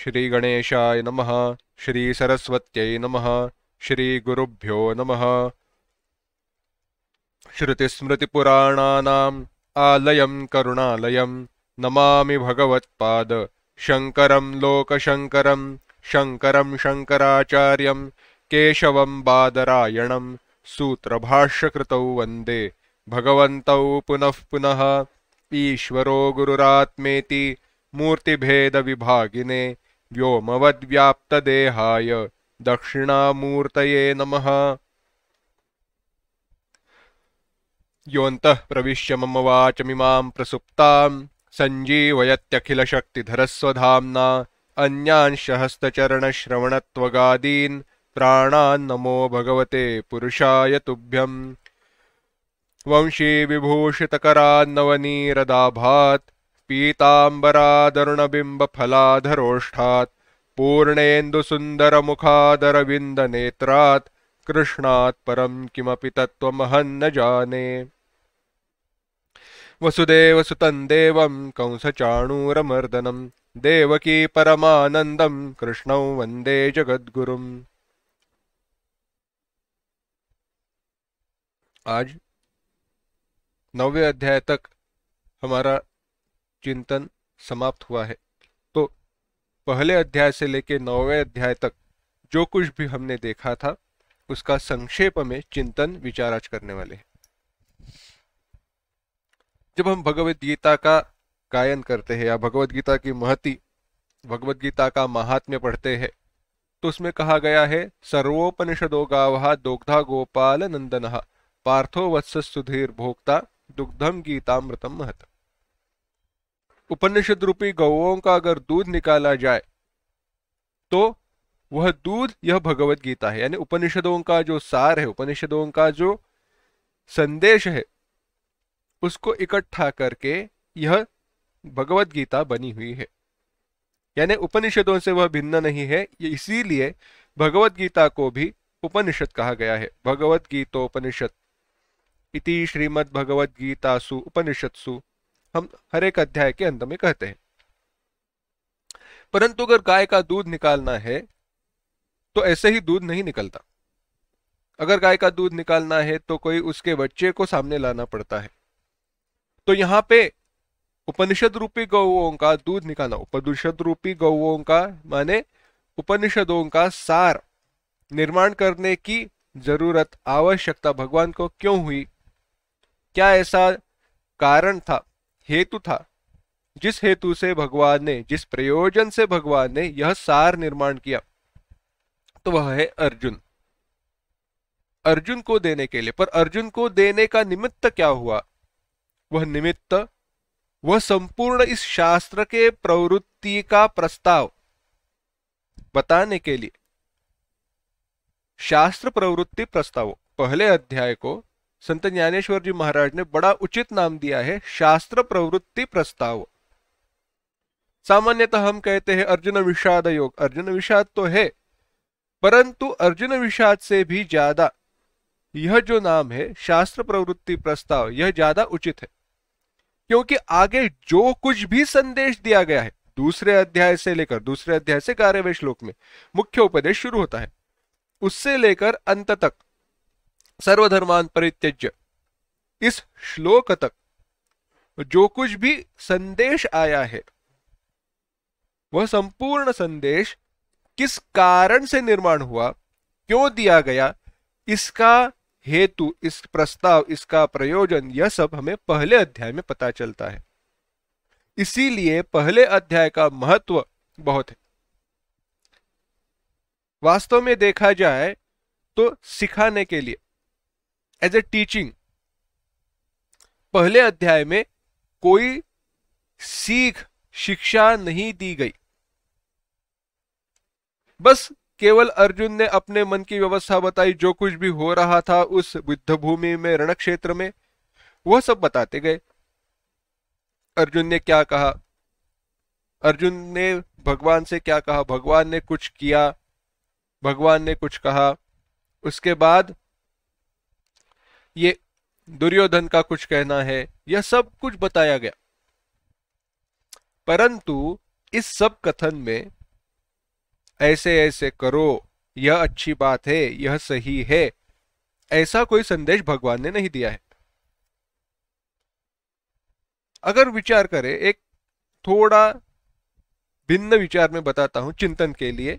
श्री गणेशाय नमः। श्री सरस्वत्यै नमः। श्री गुरुभ्यो नमः। श्रुतिस्मृतिपुराणानाम् आलयं करुणालयं नमामि भगवत्पाद शङ्करं लोकशङ्करं शङ्करं शङ्कराचार्यं केशवं बादरायणं सूत्रभाष्यकृतौ वन्दे भगवन्तौ पुनः पुनः। ईश्वरो गुरुरात्मेति मूर्तिभेदविभागिने व्योमवद्व्याप्तदेहाय दक्षिणामूर्तये नमः। योऽन्तः प्रविश्य मम वाचमिमां प्रसुप्तां सञ्जीवयत्यखिलशक्तिधरस्वधाम्ना अन्यांश हस्तचरणश्रवणत्वगादीन् प्राणान् नमो भगवते पुरुषाय तुभ्यम्। वंशी विभूषितकरान्नवनीरदाभात् पीताम्बरादरुणबिम्बफलाधरोष्ठात् पूर्णेन्दुसुन्दरमुखादरविन्दनेत्रात् कृष्णात् परं किमपि तत्त्वमहं न जाने। वसुदेवसुतं देवं कंसचाणूरमर्दनं देवकी परमानन्दं कृष्णं वन्दे जगद्गुरुम्। आज 9वें अध्याय तक हमारा चिंतन समाप्त हुआ है। तो पहले अध्याय से लेकर 9वें अध्याय तक जो कुछ भी हमने देखा था उसका संक्षेप में चिंतन विचार आज करने वाले हैं। जब हम भगवत गीता का गायन करते हैं या भगवत गीता की महती, भगवत गीता का महात्म्य पढ़ते हैं तो उसमें कहा गया है सर्वोपनिषदो गावः दोग्धा गोपाल नंदनः पार्थो वत्स सुधीर भोक्ता दुग्धम गीतामृतम महत। उपनिषद रूपी गौओं का अगर दूध निकाला जाए तो वह दूध यह भगवत गीता है, यानी उपनिषदों का जो सार है, उपनिषदों का जो संदेश है उसको इकट्ठा करके यह भगवत गीता बनी हुई है। यानी उपनिषदों से वह भिन्न नहीं है, इसीलिए भगवत गीता को भी उपनिषद कहा गया है। भगवत गीतोपनिषद इति श्रीमद् भगवत गीतासु उपनिषत्सु हम हर एक अध्याय के अंत में कहते हैं। परंतु अगर गाय का दूध निकालना है तो ऐसे ही दूध नहीं निकलता। अगर गाय का दूध निकालना है तो कोई उसके बच्चे को सामने लाना पड़ता है। तो यहाँ पे उपनिषद रूपी गौओं का दूध निकालना, उपनिषद रूपी गौओं का माने उपनिषदों का सार निर्माण करने की जरूरत, आवश्यकता भगवान को क्यों हुई? क्या ऐसा कारण था, हेतु था जिस हेतु से भगवान ने, जिस प्रयोजन से भगवान ने यह सार निर्माण किया? तो वह है अर्जुन, अर्जुन को देने के लिए। पर अर्जुन को देने का निमित्त क्या हुआ? वह निमित्त, वह संपूर्ण इस शास्त्र के प्रवृत्ति का प्रस्ताव बताने के लिए। शास्त्र प्रवृत्ति प्रस्ताव, पहले अध्याय को संत ज्ञानेश्वर जी महाराज ने बड़ा उचित नाम दिया है, शास्त्र प्रवृत्ति प्रस्ताव। सामान्यतः हम कहते हैं अर्जुन विषाद योग, अर्जुन विषाद तो है, परंतु अर्जुन विषाद से भी ज्यादा यह जो नाम है शास्त्र प्रवृत्ति प्रस्ताव, यह ज्यादा उचित है। क्योंकि आगे जो कुछ भी संदेश दिया गया है, दूसरे अध्याय से लेकर, दूसरे अध्याय से 11वें श्लोक में मुख्य उपदेश शुरू होता है, उससे लेकर अंत तक सर्वधर्मान परित्यज्य इस श्लोक तक जो कुछ भी संदेश आया है वह संपूर्ण संदेश किस कारण से निर्माण हुआ, क्यों दिया गया, इसका हेतु, इस प्रस्ताव, इसका प्रयोजन, यह सब हमें पहले अध्याय में पता चलता है। इसीलिए पहले अध्याय का महत्व बहुत है। वास्तव में देखा जाए तो सिखाने के लिए, एज ए टीचिंग, पहले अध्याय में कोई सीख, शिक्षा नहीं दी गई। बस केवल अर्जुन ने अपने मन की व्यवस्था बताई, जो कुछ भी हो रहा था उस युद्ध भूमि में, रण क्षेत्र में, वह सब बताते गए। अर्जुन ने क्या कहा, अर्जुन ने भगवान से क्या कहा, भगवान ने कुछ किया, भगवान ने कुछ कहा, उसके बाद ये दुर्योधन का कुछ कहना है, यह सब कुछ बताया गया। परंतु इस सब कथन में ऐसे ऐसे करो, यह अच्छी बात है, यह सही है, ऐसा कोई संदेश भगवान ने नहीं दिया है। अगर विचार करें, एक थोड़ा भिन्न विचार में बताता हूं चिंतन के लिए।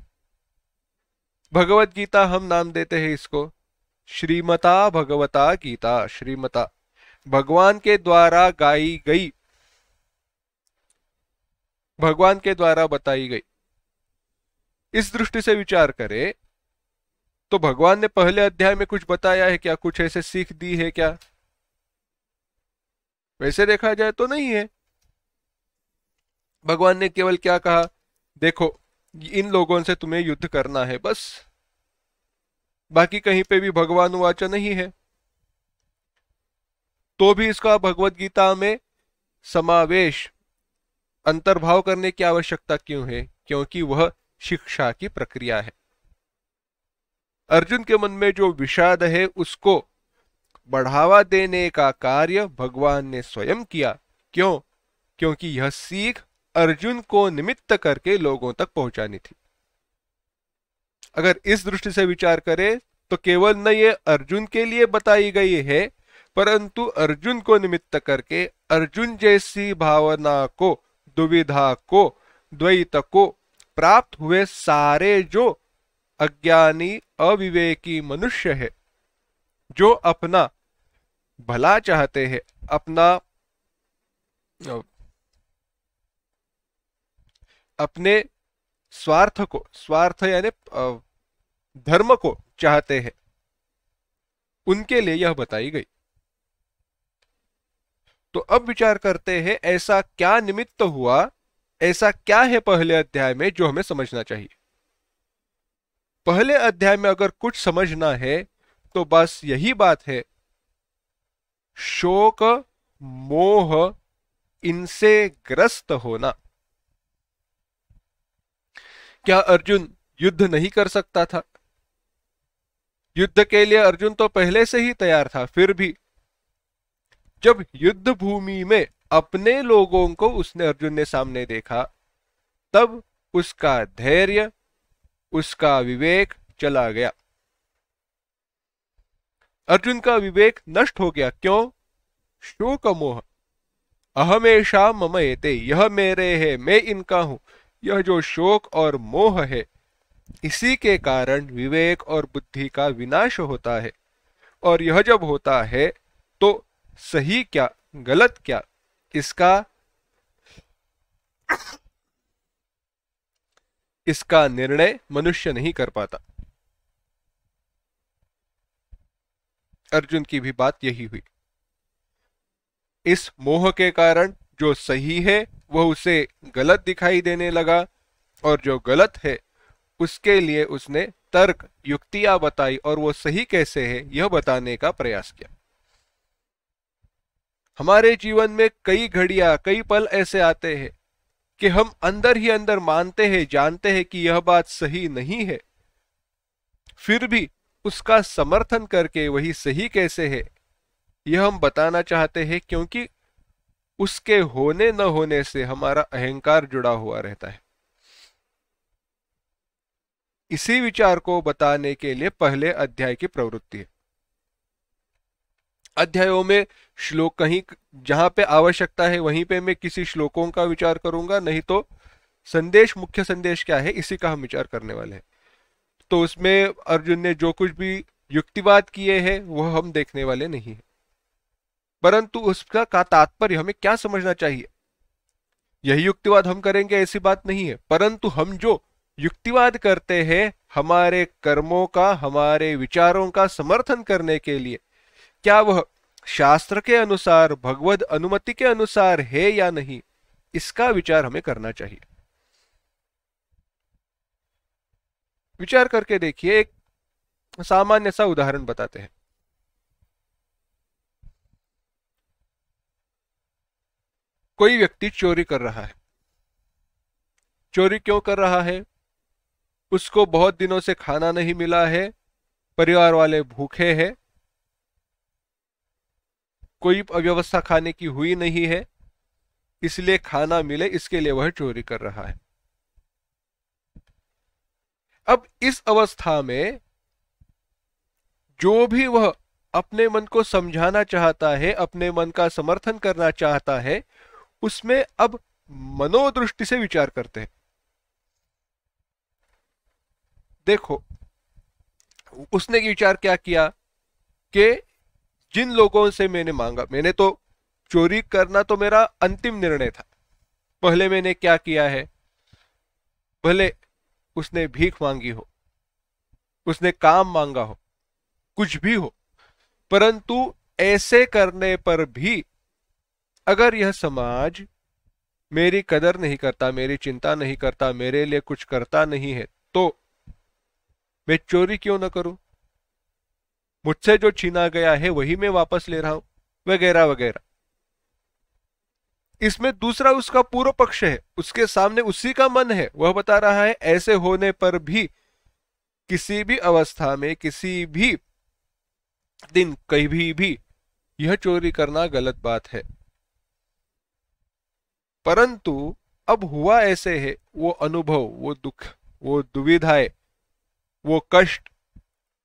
भगवत गीता हम नाम देते हैं इसको, श्रीमता भगवता गीता। श्रीमता भगवान के द्वारा गाई गई, भगवान के द्वारा बताई गई। इस दृष्टि से विचार करें तो भगवान ने पहले अध्याय में कुछ बताया है क्या, कुछ ऐसे सीख दी है क्या? वैसे देखा जाए तो नहीं है। भगवान ने केवल क्या कहा, देखो इन लोगों से तुम्हें युद्ध करना है, बस। बाकी कहीं पे भी भगवान वाचा नहीं है। तो भी इसका भगवत गीता में समावेश, अंतर्भाव करने की आवश्यकता क्यों है? क्योंकि वह शिक्षा की प्रक्रिया है। अर्जुन के मन में जो विषाद है उसको बढ़ावा देने का कार्य भगवान ने स्वयं किया। क्यों? क्योंकि यह सीख अर्जुन को निमित्त करके लोगों तक पहुंचानी थी। अगर इस दृष्टि से विचार करें तो केवल न ये अर्जुन के लिए बताई गई है, परंतु अर्जुन को निमित्त करके अर्जुन जैसी भावना को, दुविधा को, द्वैत को प्राप्त हुए सारे जो अज्ञानी अविवेकी मनुष्य है, जो अपना भला चाहते हैं, अपने स्वार्थ को, स्वार्थ यानी धर्म को चाहते हैं, उनके लिए यह बताई गई। तो अब विचार करते हैं ऐसा क्या निमित्त हुआ, ऐसा क्या है पहले अध्याय में जो हमें समझना चाहिए। पहले अध्याय में अगर कुछ समझना है तो बस यही बात है, शोक मोह इनसे ग्रस्त होना। क्या अर्जुन युद्ध नहीं कर सकता था? युद्ध के लिए अर्जुन तो पहले से ही तैयार था। फिर भी जब युद्ध भूमि में अपने लोगों को उसने, अर्जुन ने सामने देखा, तब उसका धैर्य, उसका विवेक चला गया। अर्जुन का विवेक नष्ट हो गया। क्यों? शोक मोह, अहमेशा मम एते, यह मेरे है, मैं इनका हूं। यह जो शोक और मोह है, इसी के कारण विवेक और बुद्धि का विनाश होता है। और यह जब होता है तो सही क्या गलत क्या, इसका निर्णय मनुष्य नहीं कर पाता। अर्जुन की भी बात यही हुई। इस मोह के कारण जो सही है वह उसे गलत दिखाई देने लगा, और जो गलत है उसके लिए उसने तर्क युक्तियां बताई, और वो सही कैसे है यह बताने का प्रयास किया। हमारे जीवन में कई घड़ियां, कई पल ऐसे आते हैं कि हम अंदर ही अंदर मानते हैं, जानते हैं कि यह बात सही नहीं है, फिर भी उसका समर्थन करके वही सही कैसे है यह हम बताना चाहते हैं, क्योंकि उसके होने न होने से हमारा अहंकार जुड़ा हुआ रहता है। इसी विचार को बताने के लिए पहले अध्याय की प्रवृत्ति है। अध्यायों में श्लोक कहीं जहां पे आवश्यकता है वहीं पे मैं किसी श्लोकों का विचार करूंगा, नहीं तो संदेश, मुख्य संदेश क्या है इसी का हम विचार करने वाले हैं। तो उसमें अर्जुन ने जो कुछ भी युक्तिवाद किए हैं वह हम देखने वाले नहीं है, परंतु उसका का तात्पर्य हमें क्या समझना चाहिए, यही युक्तिवाद हम करेंगे ऐसी बात नहीं है। परंतु हम जो युक्तिवाद करते हैं हमारे कर्मों का, हमारे विचारों का समर्थन करने के लिए, क्या वह शास्त्र के अनुसार, भगवद अनुमति के अनुसार है या नहीं, इसका विचार हमें करना चाहिए। विचार करके देखिए, एक सामान्य सा उदाहरण बताते हैं। कोई व्यक्ति चोरी कर रहा है। चोरी क्यों कर रहा है? उसको बहुत दिनों से खाना नहीं मिला है, परिवार वाले भूखे हैं, कोई व्यवस्था खाने की हुई नहीं है, इसलिए खाना मिले इसके लिए वह चोरी कर रहा है। अब इस अवस्था में जो भी वह अपने मन को समझाना चाहता है, अपने मन का समर्थन करना चाहता है, उसमें अब मनोदृष्टि से विचार करते हैं। देखो, उसने विचार क्या किया कि जिन लोगों से मैंने मांगा, मैंने तो चोरी करना तो मेरा अंतिम निर्णय था। पहले मैंने क्या किया है, भले उसने भीख मांगी हो, उसने काम मांगा हो, कुछ भी हो, परंतु ऐसे करने पर भी अगर यह समाज मेरी कदर नहीं करता, मेरी चिंता नहीं करता, मेरे लिए कुछ करता नहीं है, तो मैं चोरी क्यों ना करूं? मुझसे जो छीना गया है वही मैं वापस ले रहा हूं, वगैरह वगैरह। इसमें दूसरा उसका पूर्व पक्ष है, उसके सामने उसी का मन है, वह बता रहा है ऐसे होने पर भी किसी भी अवस्था में, किसी भी दिन, कहीं भी यह चोरी करना गलत बात है। परंतु अब हुआ ऐसे है, वो अनुभव, वो दुख, वो दुविधाएं, वो कष्ट,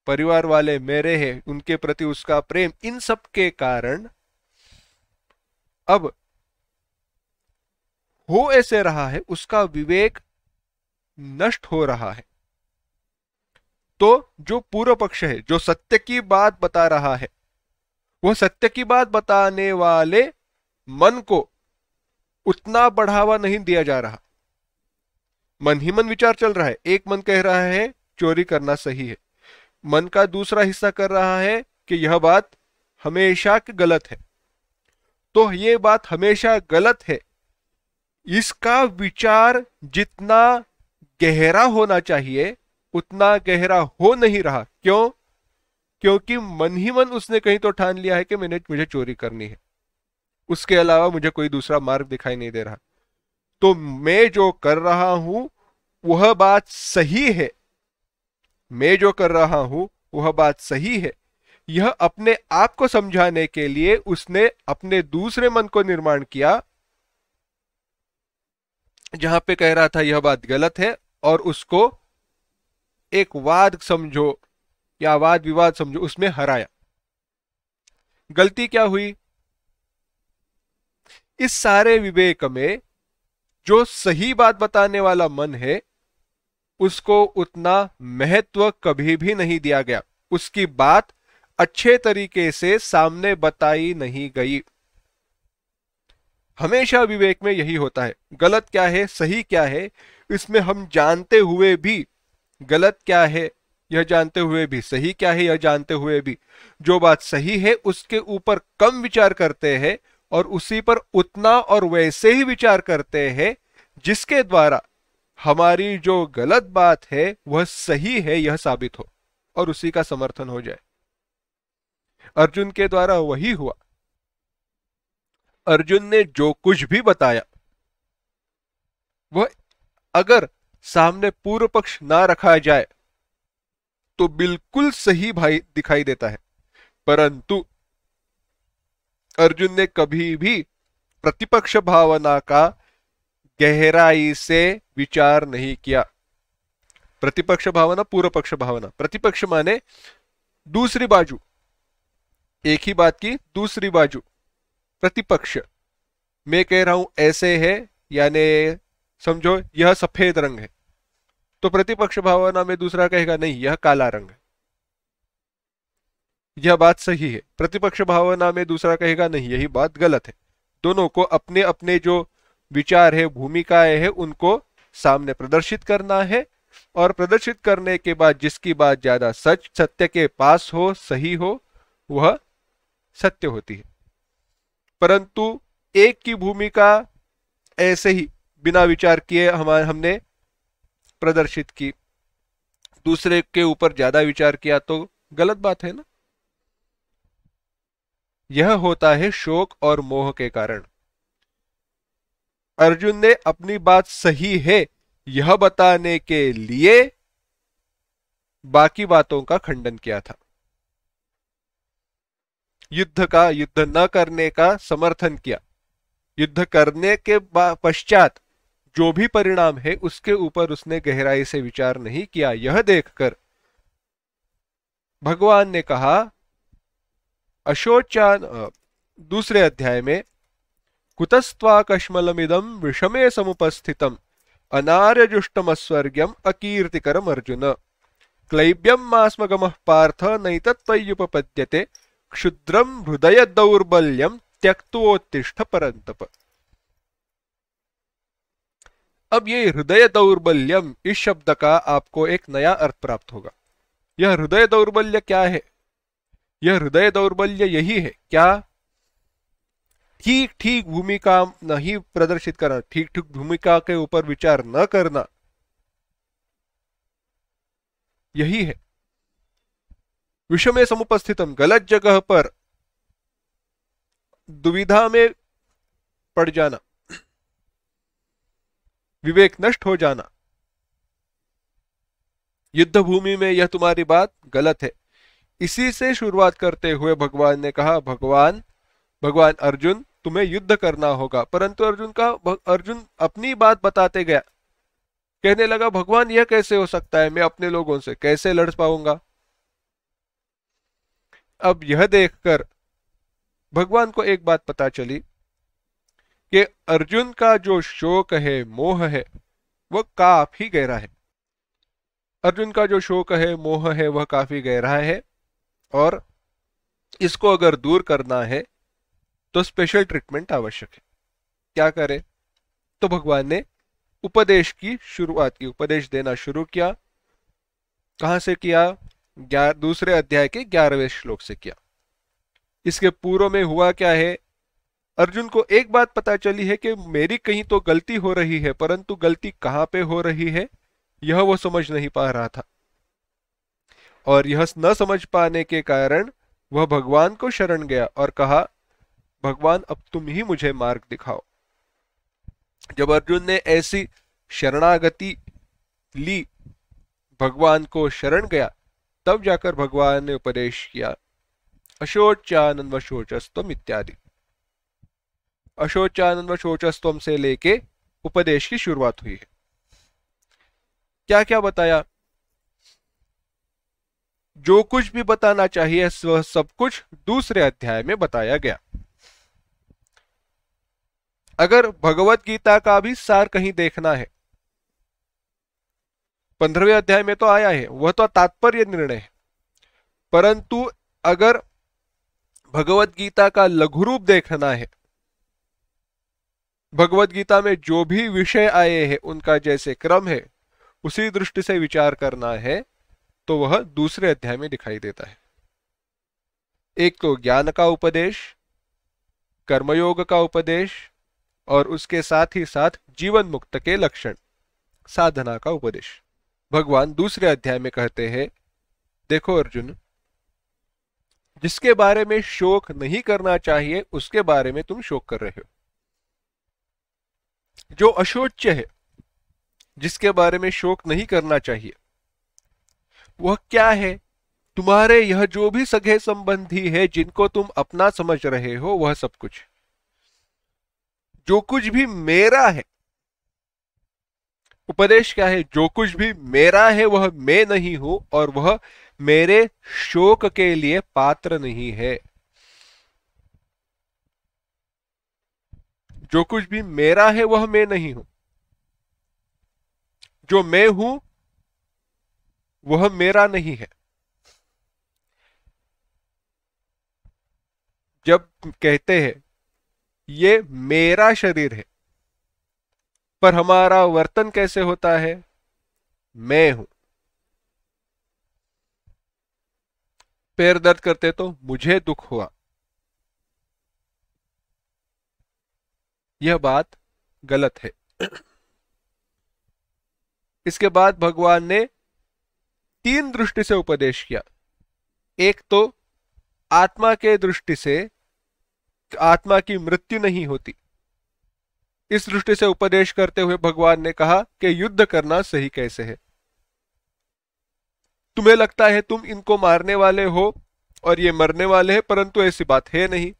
परिवार वाले मेरे हैं, उनके प्रति उसका प्रेम, इन सब के कारण अब हो ऐसे रहा है, उसका विवेक नष्ट हो रहा है। तो जो पूर्व पक्ष है, जो सत्य की बात बता रहा है, वह सत्य की बात बताने वाले मन को उतना बढ़ावा नहीं दिया जा रहा। मन ही मन विचार चल रहा है। एक मन कह रहा है चोरी करना सही है, मन का दूसरा हिस्सा कर रहा है कि यह बात हमेशा गलत है। तो ये बात हमेशा गलत है, इसका विचार जितना गहरा होना चाहिए उतना गहरा हो नहीं रहा। क्यों? क्योंकि मन ही मन उसने कहीं तो ठान लिया है कि मुझे चोरी करनी है, उसके अलावा मुझे कोई दूसरा मार्ग दिखाई नहीं दे रहा। तो मैं जो कर रहा हूं वह बात सही है, मैं जो कर रहा हूं वह बात सही है। यह अपने आप को समझाने के लिए उसने अपने दूसरे मन को निर्माण किया, जहां पे कह रहा था यह बात गलत है, और उसको एक वाद समझो या वाद विवाद समझो, उसमें हराया। गलती क्या हुई? इस सारे विवेक में जो सही बात बताने वाला मन है उसको उतना महत्व कभी भी नहीं दिया गया, उसकी बात अच्छे तरीके से सामने बताई नहीं गई। हमेशा विवेक में यही होता है, गलत क्या है, सही क्या है, इसमें हम जानते हुए भी गलत क्या है यह जानते हुए भी, सही क्या है यह जानते हुए भी, जो बात सही है उसके ऊपर कम विचार करते हैं और उसी पर उतना और वैसे ही विचार करते हैं जिसके द्वारा हमारी जो गलत बात है वह सही है यह साबित हो और उसी का समर्थन हो जाए। अर्जुन के द्वारा वही हुआ। अर्जुन ने जो कुछ भी बताया वह अगर सामने पूर्व पक्ष ना रखा जाए तो बिल्कुल सही भाई दिखाई देता है, परंतु अर्जुन ने कभी भी प्रतिपक्ष भावना का गहराई से विचार नहीं किया। प्रतिपक्ष भावना, पूर्व पक्ष भावना, प्रतिपक्ष माने दूसरी बाजू, एक ही बात की दूसरी बाजू। प्रतिपक्ष, मैं कह रहा हूं ऐसे है, यानी समझो यह सफेद रंग है, तो प्रतिपक्ष भावना में दूसरा कहेगा नहीं यह काला रंग है, यह बात सही है। प्रतिपक्ष भावना में दूसरा कहेगा नहीं यही बात गलत है। दोनों को अपने अपने जो विचार है, भूमिकाएं है, उनको सामने प्रदर्शित करना है और प्रदर्शित करने के बाद जिसकी बात ज्यादा सत्य के पास हो, सही हो, वह सत्य होती है। परंतु एक की भूमिका ऐसे ही बिना विचार किए हमने प्रदर्शित की, दूसरे के ऊपर ज्यादा विचार किया तो गलत बात है ना। यह होता है शोक और मोह के कारण। अर्जुन ने अपनी बात सही है यह बताने के लिए बाकी बातों का खंडन किया था, युद्ध न करने का समर्थन किया। युद्ध करने के पश्चात जो भी परिणाम है उसके ऊपर उसने गहराई से विचार नहीं किया। यह देखकर भगवान ने कहा अशोचान दूसरे अध्याय में, कुतस्त्वा कश्मलमिदं विषमे समुपस्थितम अनार्यजुष्टमस्वर्ग्यम अकीर्तिकरम अर्जुन क्लैब्यम मास्मगमः पार्थ नैतत्त्वय्युपपद्यते क्षुद्रम हृदय दौर्बल्यम त्यक्तोत्तिष्ठ परंतप। अब ये हृदय दौर्बल्यम इस शब्द का आपको एक नया अर्थ प्राप्त होगा। यह हृदय दौर्बल्य क्या है? यह हृदय दौर्बल्य यही है क्या? ठीक ठीक भूमिका नहीं प्रदर्शित करना, ठीक ठीक भूमिका के ऊपर विचार न करना, यही है। विषमे समुपस्थितम, गलत जगह पर दुविधा में पड़ जाना, विवेक नष्ट हो जाना। युद्ध भूमि में यह तुम्हारी बात गलत है। इसी से शुरुआत करते हुए भगवान ने कहा, भगवान अर्जुन तुम्हें युद्ध करना होगा। परंतु अर्जुन अपनी बात बताते गया, कहने लगा भगवान यह कैसे हो सकता है, मैं अपने लोगों से कैसे लड़ पाऊंगा। अब यह देखकर भगवान को एक बात पता चली कि अर्जुन का जो शोक है, मोह है, वह काफी गहरा है। अर्जुन का जो शोक है, मोह है, वह काफी गहरा है और इसको अगर दूर करना है तो स्पेशल ट्रीटमेंट आवश्यक है। क्या करे? तो भगवान ने उपदेश की शुरुआत की, उपदेश देना शुरू किया। कहां से किया? दूसरे अध्याय के 11वें श्लोक से किया। इसके पूर्व में हुआ क्या है? अर्जुन को एक बात पता चली है कि मेरी कहीं तो गलती हो रही है, परंतु गलती कहां पे हो रही है यह वो समझ नहीं पा रहा था। और यह न समझ पाने के कारण वह भगवान को शरण गया और कहा, भगवान अब तुम ही मुझे मार्ग दिखाओ। जब अर्जुन ने ऐसी शरणागति ली, भगवान को शरण गया, तब जाकर भगवान ने उपदेश किया, अशोचानन्द व शोचस्तम इत्यादि। अशोचानन्द व शोचस्तम से लेके उपदेश की शुरुआत हुई है। क्या क्या बताया? जो कुछ भी बताना चाहिए वह सब कुछ दूसरे अध्याय में बताया गया। अगर भगवत गीता का भी सार कहीं देखना है, 15वें अध्याय में तो आया है, वह तो तात्पर्य निर्णय है। परंतु अगर भगवत गीता का लघु रूप देखना है, भगवत गीता में जो भी विषय आए हैं उनका जैसे क्रम है उसी दृष्टि से विचार करना है, तो वह दूसरे अध्याय में दिखाई देता है। एक तो ज्ञान का उपदेश, कर्मयोग का उपदेश और उसके साथ ही साथ जीवन मुक्त के लक्षण, साधना का उपदेश। भगवान दूसरे अध्याय में कहते हैं, देखो अर्जुन, जिसके बारे में शोक नहीं करना चाहिए उसके बारे में तुम शोक कर रहे हो। जो अशोच्य है, जिसके बारे में शोक नहीं करना चाहिए, वह क्या है? तुम्हारे यह जो भी सगे संबंधी है जिनको तुम अपना समझ रहे हो, वह सब कुछ। जो कुछ भी मेरा है, उपदेश क्या है? जो कुछ भी मेरा है वह मैं नहीं हूं और वह मेरे शोक के लिए पात्र नहीं है। जो कुछ भी मेरा है वह मैं नहीं हूं, जो मैं हूं वह मेरा नहीं है। जब कहते हैं ये मेरा शरीर है, पर हमारा वर्तन कैसे होता है? मैं हूं। पैर दर्द करते तो मुझे दुख हुआ, यह बात गलत है। इसके बाद भगवान ने 3 दृष्टि से उपदेश किया। एक तो आत्मा के दृष्टि से, आत्मा की मृत्यु नहीं होती, इस दृष्टि से उपदेश करते हुए भगवान ने कहा कि युद्ध करना सही कैसे है। तुम्हें लगता है तुम इनको मारने वाले हो और ये मरने वाले हैं, परंतु ऐसी बात है नहीं।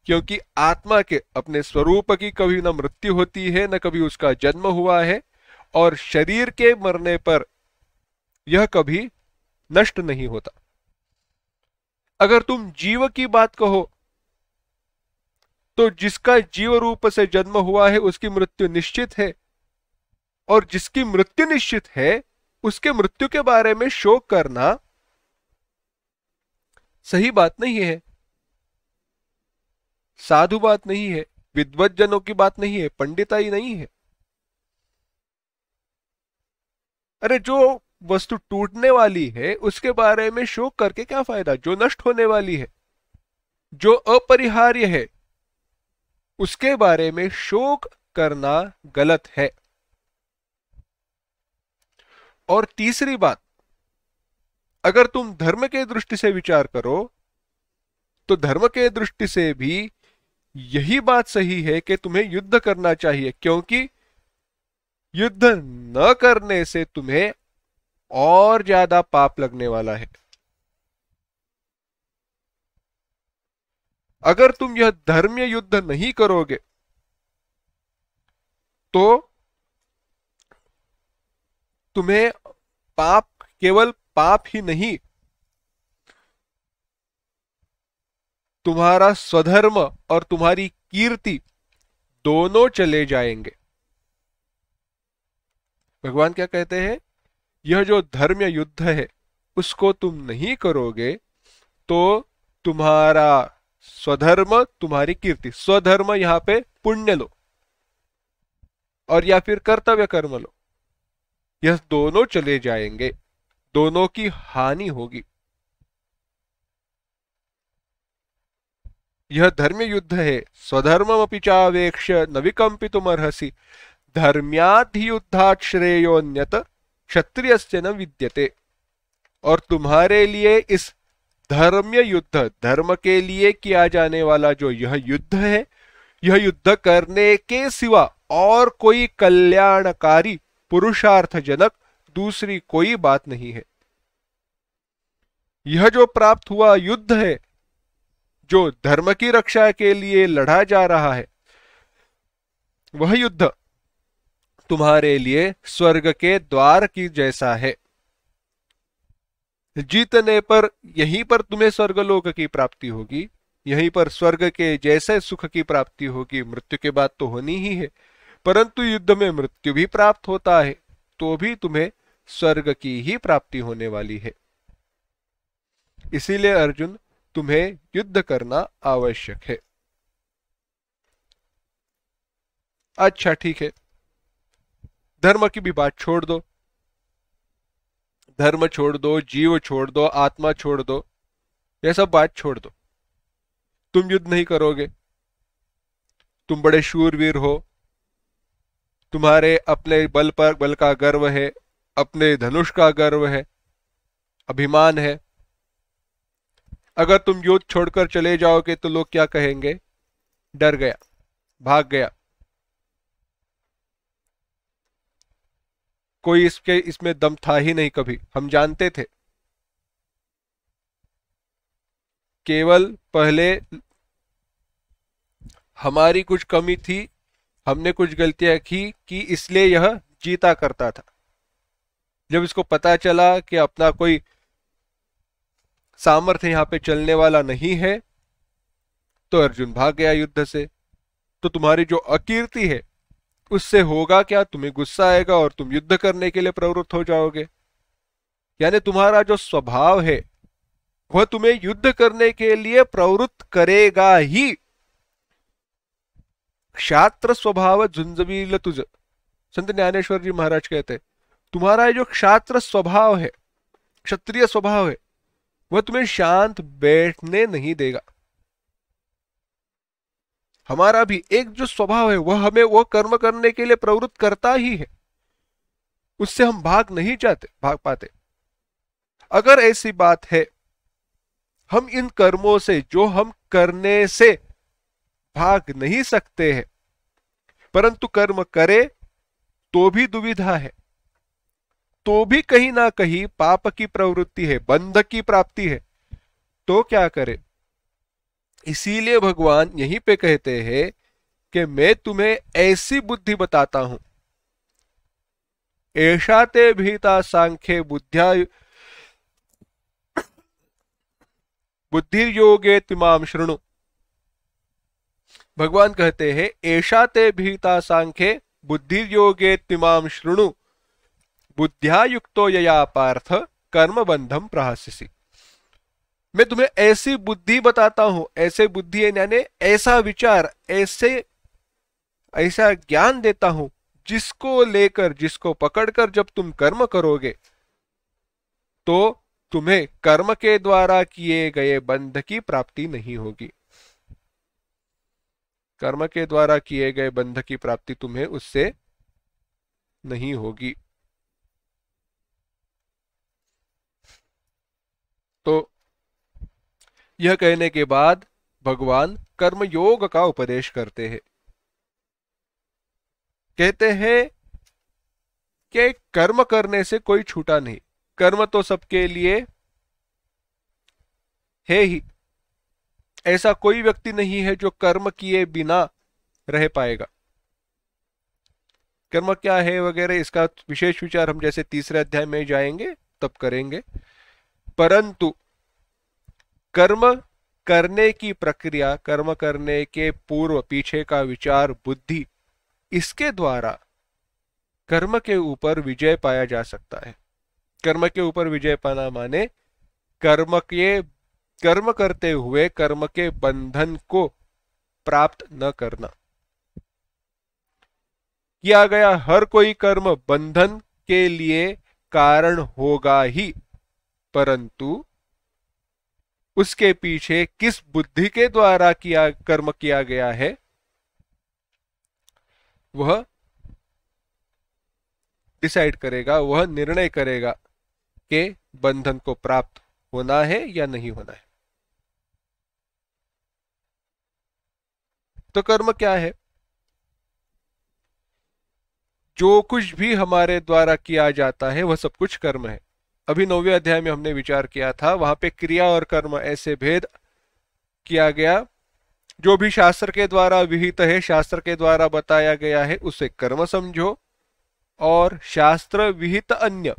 क्योंकि आत्मा के अपने स्वरूप की कभी न मृत्यु होती है, न कभी उसका जन्म हुआ है, और शरीर के मरने पर यह कभी नष्ट नहीं होता। अगर तुम जीव की बात कहो तो जिसका जीव रूप से जन्म हुआ है उसकी मृत्यु निश्चित है, और जिसकी मृत्यु निश्चित है उसके मृत्यु के बारे में शोक करना सही बात नहीं है, साधु बात नहीं है, विद्वत जनों की बात नहीं है, पंडिताई नहीं है। अरे जो वस्तु टूटने वाली है उसके बारे में शोक करके क्या फायदा? जो नष्ट होने वाली है, जो अपरिहार्य है, उसके बारे में शोक करना गलत है। और तीसरी बात, अगर तुम धर्म के दृष्टि से विचार करो तो धर्म के दृष्टि से भी यही बात सही है कि तुम्हें युद्ध करना चाहिए, क्योंकि युद्ध न करने से तुम्हें और ज्यादा पाप लगने वाला है। अगर तुम यह धर्मीय युद्ध नहीं करोगे तो तुम्हें पाप, केवल पाप ही नहीं, तुम्हारा स्वधर्म और तुम्हारी कीर्ति दोनों चले जाएंगे। भगवान क्या कहते हैं? यह जो धर्म युद्ध है उसको तुम नहीं करोगे तो तुम्हारा स्वधर्म, तुम्हारी कीर्ति, स्वधर्म यहां पे पुण्य लो और या फिर कर्तव्य कर्म लो, यह दोनों चले जाएंगे, दोनों की हानि होगी। यह धर्म युद्ध है। स्वधर्ममपि चावेक्ष्य न विकम्पितुमर्हसि धर्म्याद्धि युद्धात् श्रेयोन्यत क्षत्रियस्य न विद्यते। और तुम्हारे लिए इस धर्म्य युद्ध, धर्म के लिए किया जाने वाला जो यह युद्ध है, यह युद्ध करने के सिवा और कोई कल्याणकारी, पुरुषार्थजनक दूसरी कोई बात नहीं है। यह जो प्राप्त हुआ युद्ध है, जो धर्म की रक्षा के लिए लड़ा जा रहा है, वह युद्ध तुम्हारे लिए स्वर्ग के द्वार की जैसा है। जीतने पर यहीं पर तुम्हें स्वर्गलोक की प्राप्ति होगी, यहीं पर स्वर्ग के जैसे सुख की प्राप्ति होगी। मृत्यु के बाद तो होनी ही है, परंतु युद्ध में मृत्यु भी प्राप्त होता है तो भी तुम्हें स्वर्ग की ही प्राप्ति होने वाली है। इसीलिए अर्जुन, तुम्हें युद्ध करना आवश्यक है। अच्छा ठीक है, धर्म की भी बात छोड़ दो, धर्म छोड़ दो, जीव छोड़ दो, आत्मा छोड़ दो, यह सब बात छोड़ दो। तुम युद्ध नहीं करोगे, तुम बड़े शूरवीर हो, तुम्हारे अपने बल पर बल का गर्व है, अपने धनुष का गर्व है, अभिमान है। अगर तुम युद्ध छोड़कर चले जाओगे तो लोग क्या कहेंगे? डर गया, भाग गया, कोई इसमें दम था ही नहीं, कभी हम जानते थे। केवल पहले हमारी कुछ कमी थी, हमने कुछ गलतियां की इसलिए यह जीता करता था। जब इसको पता चला कि अपना कोई सामर्थ्य यहां पे चलने वाला नहीं है तो अर्जुन भाग गया युद्ध से। तो तुम्हारी जो अकीर्ति है उससे होगा क्या? तुम्हें गुस्सा आएगा और तुम युद्ध करने के लिए प्रवृत्त हो जाओगे। यानी तुम्हारा जो स्वभाव है वह तुम्हें युद्ध करने के लिए प्रवृत्त करेगा ही। क्षात्र स्वभाव झुंझवील तुझ, संत ज्ञानेश्वर जी महाराज कहते हैं, तुम्हारा जो क्षात्र स्वभाव है, क्षत्रिय स्वभाव है, वह तुम्हें शांत बैठने नहीं देगा। हमारा भी एक जो स्वभाव है वह हमें वो कर्म करने के लिए प्रवृत्त करता ही है, उससे हम भाग नहीं पाते। अगर ऐसी बात है, हम इन कर्मों से जो हम करने से भाग नहीं सकते हैं, परंतु कर्म करे तो भी दुविधा है, तो भी कहीं ना कहीं पाप की प्रवृत्ति है, बंध की प्राप्ति है, तो क्या करे? इसीलिए भगवान यहीं पे कहते हैं कि मैं तुम्हें ऐसी बुद्धि बताता हूं, ऐसा ते भीता सांख्ये बुद्ध्या बुद्धिर्योगे तिमाम शृणु। भगवान कहते हैं ऐसा ते भीता सांख्ये बुद्धिर्योगे तिमाम शृणु, बुद्ध्या युक्तो यया पार्थ कर्म बंधम प्रहास्यसि। मैं तुम्हें ऐसी बुद्धि बताता हूं, ऐसे बुद्धि यानी ऐसा विचार, ऐसे ऐसा ज्ञान देता हूं जिसको लेकर, जिसको पकड़कर जब तुम कर्म करोगे तो तुम्हें कर्म के द्वारा किए गए बंध की प्राप्ति नहीं होगी। कर्म के द्वारा किए गए बंध की प्राप्ति तुम्हें उससे नहीं होगी। तो यह कहने के बाद भगवान कर्म योग का उपदेश करते हैं। कहते हैं कि कर्म करने से कोई छूटा नहीं, कर्म तो सबके लिए है ही। ऐसा कोई व्यक्ति नहीं है जो कर्म किए बिना रह पाएगा। कर्म क्या है वगैरह इसका विशेष विचार हम जैसे तीसरे अध्याय में जाएंगे तब करेंगे। परंतु कर्म करने की प्रक्रिया, कर्म करने के पूर्व पीछे का विचार, बुद्धि, इसके द्वारा कर्म के ऊपर विजय पाया जा सकता है। कर्म के ऊपर विजय पाना माने कर्म करते हुए कर्म के बंधन को प्राप्त न करना। किया गया हर कोई कर्म बंधन के लिए कारण होगा ही, परंतु उसके पीछे किस बुद्धि के द्वारा कर्म किया गया है वह डिसाइड करेगा, वह निर्णय करेगा कि बंधन को प्राप्त होना है या नहीं होना है। तो कर्म क्या है? जो कुछ भी हमारे द्वारा किया जाता है वह सब कुछ कर्म है। अभी 9वें अध्याय में हमने विचार किया था, वहां पे क्रिया और कर्म ऐसे भेद किया गया। जो भी शास्त्र के द्वारा विहित है, शास्त्र के द्वारा बताया गया है, उसे कर्म समझो, और शास्त्र विहित अन्य,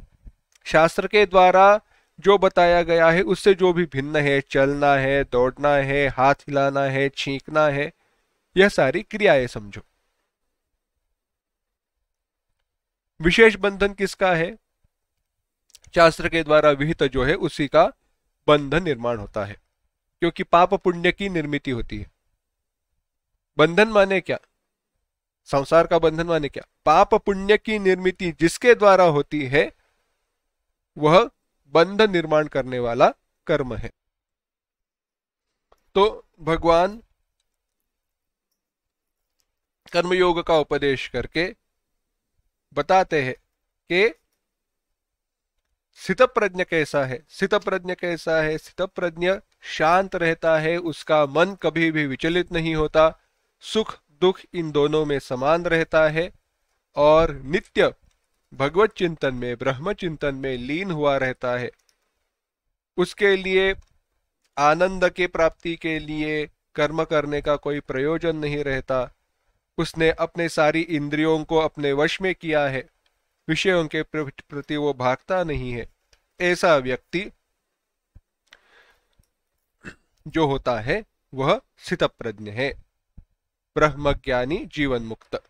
शास्त्र के द्वारा जो बताया गया है उससे जो भी भिन्न है, चलना है, दौड़ना है, हाथ हिलाना है, छींकना है, यह सारी क्रियाएं समझो। विशेष बंधन किसका है? शास्त्र के द्वारा विहित जो है उसी का बंधन निर्माण होता है, क्योंकि पाप पुण्य की निर्मिति होती है। बंधन माने क्या? संसार का बंधन माने क्या? पाप पुण्य की निर्मिति जिसके द्वारा होती है वह बंधन निर्माण करने वाला कर्म है। तो भगवान कर्मयोग का उपदेश करके बताते हैं कि स्थितप्रज्ञ कैसा है। स्थितप्रज्ञ कैसा है? स्थितप्रज्ञ शांत रहता है, उसका मन कभी भी विचलित नहीं होता, सुख दुख इन दोनों में समान रहता है, और नित्य भगवत चिंतन में, ब्रह्म चिंतन में लीन हुआ रहता है। उसके लिए आनंद के प्राप्ति के लिए कर्म करने का कोई प्रयोजन नहीं रहता। उसने अपने सारी इंद्रियों को अपने वश में किया है, विषयों के प्रति वो भागता नहीं है। ऐसा व्यक्ति जो होता है वह स्थितप्रज्ञ है, ब्रह्मज्ञानी, जीवन मुक्त।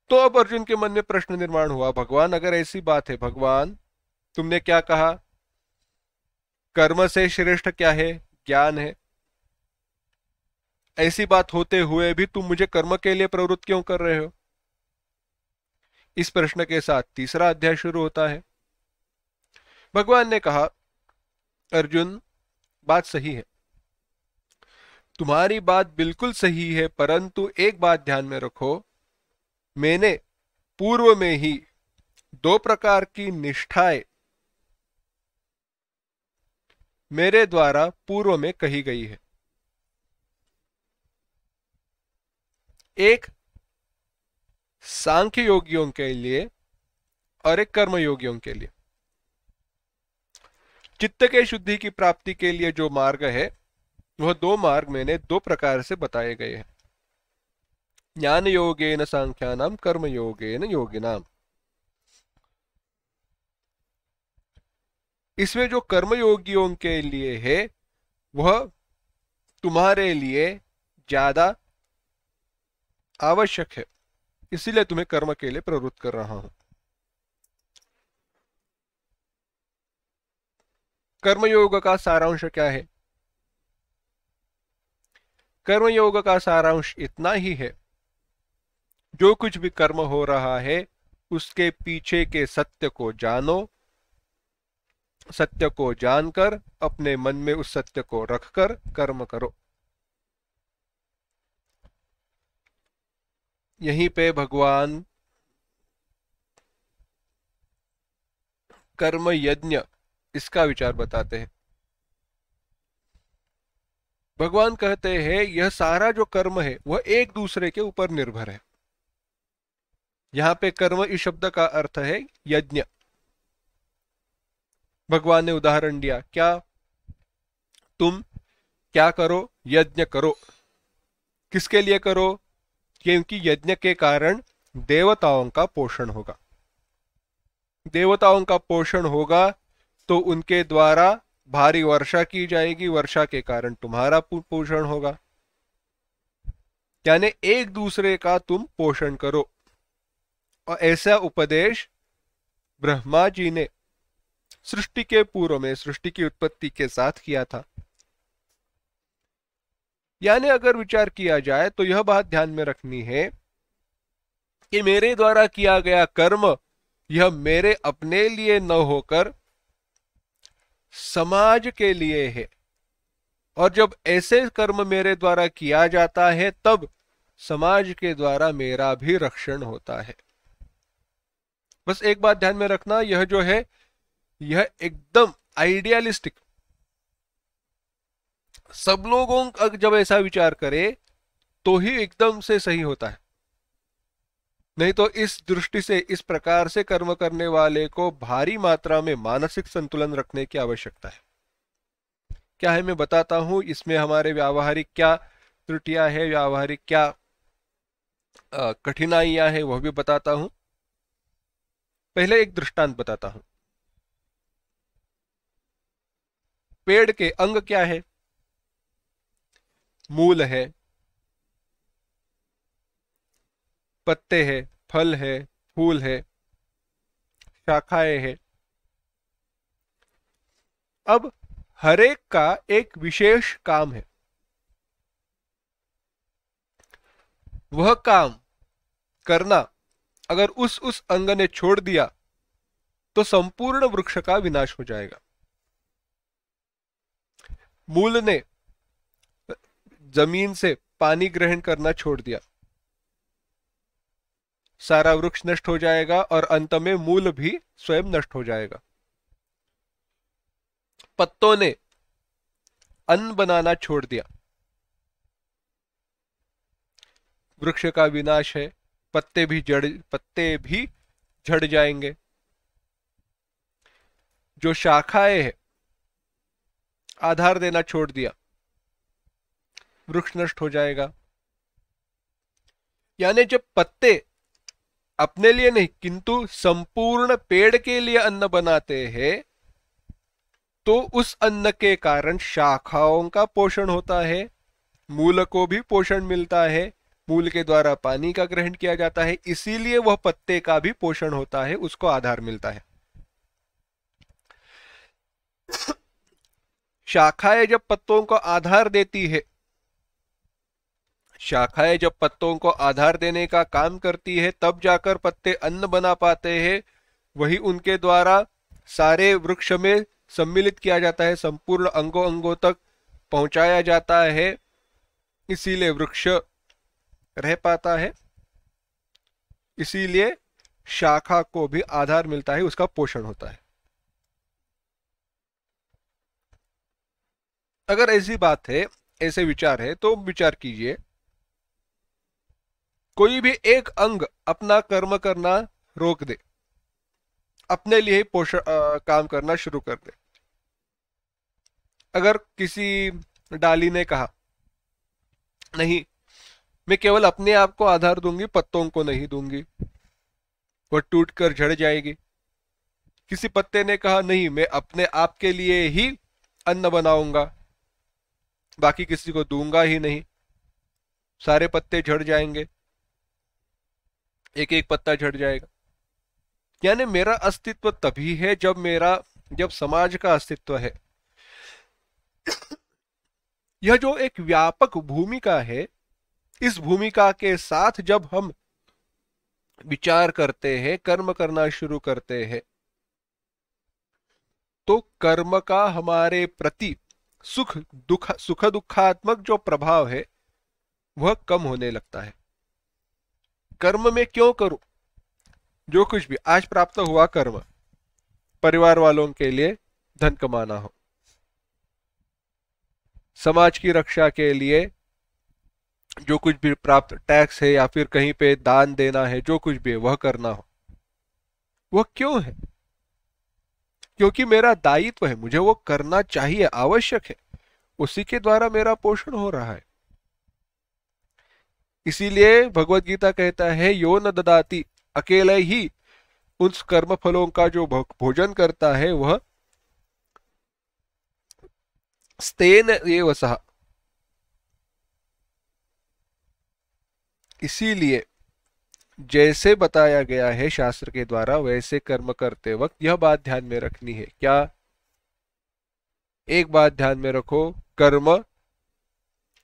तो अब अर्जुन के मन में प्रश्न निर्माण हुआ, भगवान अगर ऐसी बात है, भगवान तुमने क्या कहा, कर्म से श्रेष्ठ क्या है? ज्ञान है। ऐसी बात होते हुए भी तुम मुझे कर्म के लिए प्रवृत्त क्यों कर रहे हो? इस प्रश्न के साथ तीसरा अध्याय शुरू होता है। भगवान ने कहा, अर्जुन बात सही है, तुम्हारी बात बिल्कुल सही है, परंतु एक बात ध्यान में रखो, मैंने पूर्व में ही 2 प्रकार की निष्ठाएं मेरे द्वारा पूर्व में कही गई है। एक सांख्य योगियों के लिए और एक कर्म योगियों के लिए। चित्त के शुद्धि की प्राप्ति के लिए जो मार्ग है वह दो मार्ग मैंने दो प्रकार से बताए गए हैं। ज्ञान योगेन सांख्यानाम कर्म योगेन योगिनाम। इसमें जो कर्मयोगियों के लिए है वह तुम्हारे लिए ज्यादा आवश्यक है, इसीलिए तुम्हें कर्म के लिए प्रवृत्त कर रहा हूं। कर्मयोग का सारांश क्या है? कर्मयोग का सारांश इतना ही है, जो कुछ भी कर्म हो रहा है उसके पीछे के सत्य को जानो, सत्य को जानकर अपने मन में उस सत्य को रखकर कर्म करो। यहीं पे भगवान कर्म यज्ञ इसका विचार बताते हैं। भगवान कहते हैं यह सारा जो कर्म है वह एक दूसरे के ऊपर निर्भर है। यहां पे कर्म इस शब्द का अर्थ है यज्ञ। भगवान ने उदाहरण दिया, क्या तुम क्या करो? यज्ञ करो। किसके लिए करो? क्योंकि यज्ञ के कारण देवताओं का पोषण होगा। देवताओं का पोषण होगा तो उनके द्वारा भारी वर्षा की जाएगी, वर्षा के कारण तुम्हारा पोषण होगा। यानी एक दूसरे का तुम पोषण करो। और ऐसा उपदेश ब्रह्मा जी ने सृष्टि के पूर्व में, सृष्टि की उत्पत्ति के साथ किया था। यानी अगर विचार किया जाए तो यह बात ध्यान में रखनी है कि मेरे द्वारा किया गया कर्म यह मेरे अपने लिए न होकर समाज के लिए है। और जब ऐसे कर्म मेरे द्वारा किया जाता है तब समाज के द्वारा मेरा भी रक्षण होता है। बस एक बात ध्यान में रखना, यह जो है यह एकदम आइडियलिस्टिक, सब लोगों जब ऐसा विचार करे तो ही एकदम से सही होता है। नहीं तो इस दृष्टि से, इस प्रकार से कर्म करने वाले को भारी मात्रा में मानसिक संतुलन रखने की आवश्यकता है। क्या है मैं बताता हूं, इसमें हमारे व्यावहारिक क्या त्रुटियां है, व्यावहारिक क्या कठिनाइयां है वह भी बताता हूं। पहले एक दृष्टांत बताता हूं। पेड़ के अंग क्या है? मूल है, पत्ते है, फल है, फूल है, शाखाएं है। अब हरेक का एक विशेष काम है। वह काम करना अगर उस अंग ने छोड़ दिया तो संपूर्ण वृक्ष का विनाश हो जाएगा। मूल ने जमीन से पानी ग्रहण करना छोड़ दिया, सारा वृक्ष नष्ट हो जाएगा और अंत में मूल भी स्वयं नष्ट हो जाएगा। पत्तों ने अन्न बनाना छोड़ दिया, वृक्ष का विनाश है, पत्ते भी झड़ जाएंगे। जो शाखाएं है आधार देना छोड़ दिया, वृक्ष नष्ट हो जाएगा। यानी जब पत्ते अपने लिए नहीं किंतु संपूर्ण पेड़ के लिए अन्न बनाते हैं तो उस अन्न के कारण शाखाओं का पोषण होता है, मूल को भी पोषण मिलता है, मूल के द्वारा पानी का ग्रहण किया जाता है, इसीलिए वह पत्ते का भी पोषण होता है, उसको आधार मिलता है। शाखाएं जब पत्तों को आधार देती है, शाखाएं जब पत्तों को आधार देने का काम करती है तब जाकर पत्ते अन्न बना पाते हैं। वही उनके द्वारा सारे वृक्ष में सम्मिलित किया जाता है, संपूर्ण अंगों अंगों तक पहुंचाया जाता है, इसीलिए वृक्ष रह पाता है। इसीलिए शाखा को भी आधार मिलता है, उसका पोषण होता है। अगर ऐसी बात है, ऐसे विचार है तो विचार कीजिए, कोई भी एक अंग अपना कर्म करना रोक दे, अपने लिए ही काम करना शुरू कर दे, अगर किसी डाली ने कहा नहीं, मैं केवल अपने आप को आधार दूंगी, पत्तों को नहीं दूंगी, वह टूट कर झड़ जाएगी। किसी पत्ते ने कहा नहीं, मैं अपने आप के लिए ही अन्न बनाऊंगा, बाकी किसी को दूंगा ही नहीं, सारे पत्ते झड़ जाएंगे, एक एक पत्ता झड़ जाएगा। यानी मेरा अस्तित्व तभी है जब समाज का अस्तित्व है। यह जो एक व्यापक भूमिका है, इस भूमिका के साथ जब हम विचार करते हैं, कर्म करना शुरू करते हैं, तो कर्म का हमारे प्रति सुख दुखात्मक जो प्रभाव है वह कम होने लगता है। कर्म में क्यों करूं? जो कुछ भी आज प्राप्त हुआ कर्म, परिवार वालों के लिए धन कमाना हो, समाज की रक्षा के लिए जो कुछ भी प्राप्त टैक्स है या फिर कहीं पे दान देना है, जो कुछ भी है वह करना हो, वह क्यों है? क्योंकि मेरा दायित्व है, मुझे वो करना चाहिए, आवश्यक है, उसी के द्वारा मेरा पोषण हो रहा है। इसीलिए भगवत गीता कहता है यो न ददाति, अकेले ही उन कर्म फलों का जो भोजन करता है वह स्तेन एव सह। इसीलिए जैसे बताया गया है शास्त्र के द्वारा, वैसे कर्म करते वक्त यह बात ध्यान में रखनी है। क्या? एक बात ध्यान में रखो, कर्म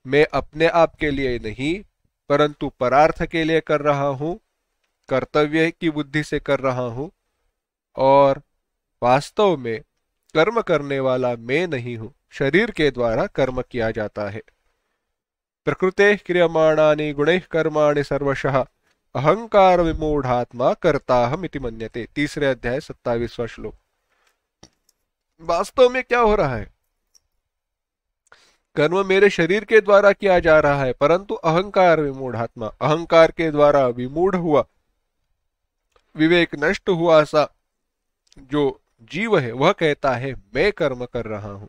मैं अपने आप के लिए नहीं परंतु परार्थ के लिए कर रहा हूं, कर्तव्य की बुद्धि से कर रहा हूं, और वास्तव में कर्म करने वाला मैं नहीं हूं, शरीर के द्वारा कर्म किया जाता है। प्रकृते क्रियमाणानि गुणैः कर्माणि सर्वशः अहंकार विमूढ़ात्मा कर्ताहम इति मन्यते। 3 अध्याय 27वां श्लोक। वास्तव में क्या हो रहा है? कर्म मेरे शरीर के द्वारा किया जा रहा है, परंतु अहंकार विमूढ़ात्मा, अहंकार के द्वारा विमूढ़ हुआ, विवेक नष्ट हुआ सा जो जीव है वह कहता है मैं कर्म कर रहा हूं।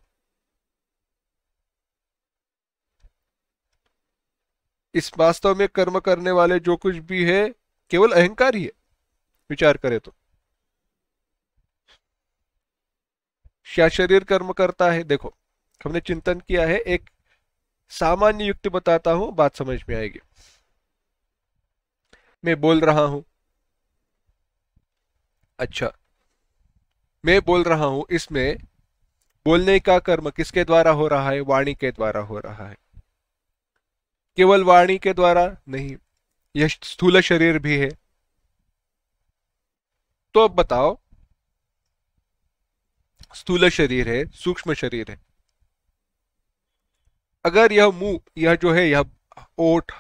इस वास्तव में कर्म करने वाले जो कुछ भी है केवल अहंकार ही है, विचार करें तो। क्या शरीर कर्म करता है? देखो, हमने चिंतन किया है, एक सामान्य युक्ति बताता हूं, बात समझ में आएगी। मैं बोल रहा हूं, अच्छा मैं बोल रहा हूं, इसमें बोलने का कर्म किसके द्वारा हो रहा है? वाणी के द्वारा हो रहा है। केवल वाणी के द्वारा नहीं, यह स्थूल शरीर भी है। तो अब बताओ, स्थूल शरीर है, सूक्ष्म शरीर है, अगर यह मुंह, यह जो है, यह ओठ,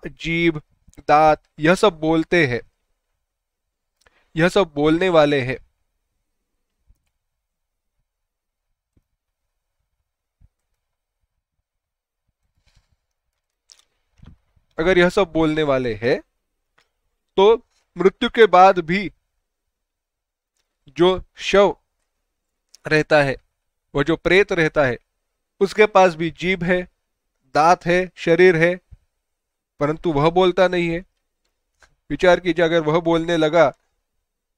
जीभ, दांत, यह सब बोलते हैं, यह सब बोलने वाले हैं, अगर यह सब बोलने वाले हैं तो मृत्यु के बाद भी जो शव रहता है, वह जो प्रेत रहता है, उसके पास भी जीभ है, दांत है, शरीर है, परंतु वह बोलता नहीं है। विचार कीजिए, अगर वह बोलने लगा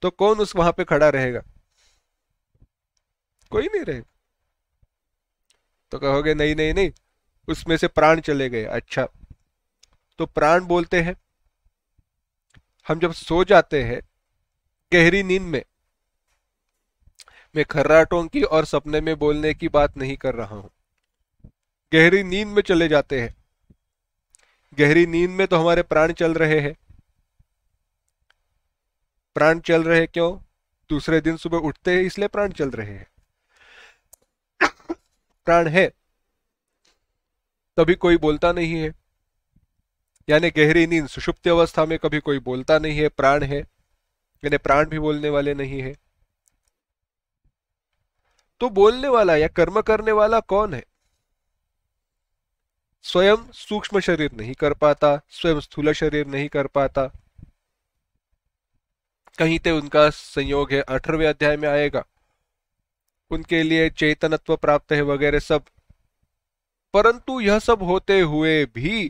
तो कौन उस वहां पे खड़ा रहेगा? कोई नहीं रहेगा। तो कहोगे नहीं नहीं नहीं, उसमें से प्राण चले गए। अच्छा, तो प्राण बोलते हैं। हम जब सो जाते हैं गहरी नींद में, मैं खर्राटों की और सपने में बोलने की बात नहीं कर रहा हूं, गहरी नींद में चले जाते हैं। गहरी नींद में तो हमारे प्राण चल रहे हैं। प्राण चल रहे क्यों? दूसरे दिन सुबह उठते हैं इसलिए प्राण चल रहे हैं। प्राण है तभी कोई बोलता नहीं है, यानी गहरी नींद सुषुप्ति अवस्था में कभी कोई बोलता नहीं है, प्राण है, यानी प्राण भी बोलने वाले नहीं है। तो बोलने वाला या कर्म करने वाला कौन है? स्वयं सूक्ष्म शरीर नहीं कर पाता, स्वयं स्थूल शरीर नहीं कर पाता। कहीं ते उनका संयोग है, 18वें अध्याय में आएगा। उनके लिए चैतन्यत्व प्राप्त है वगैरह सब। परंतु यह सब होते हुए भी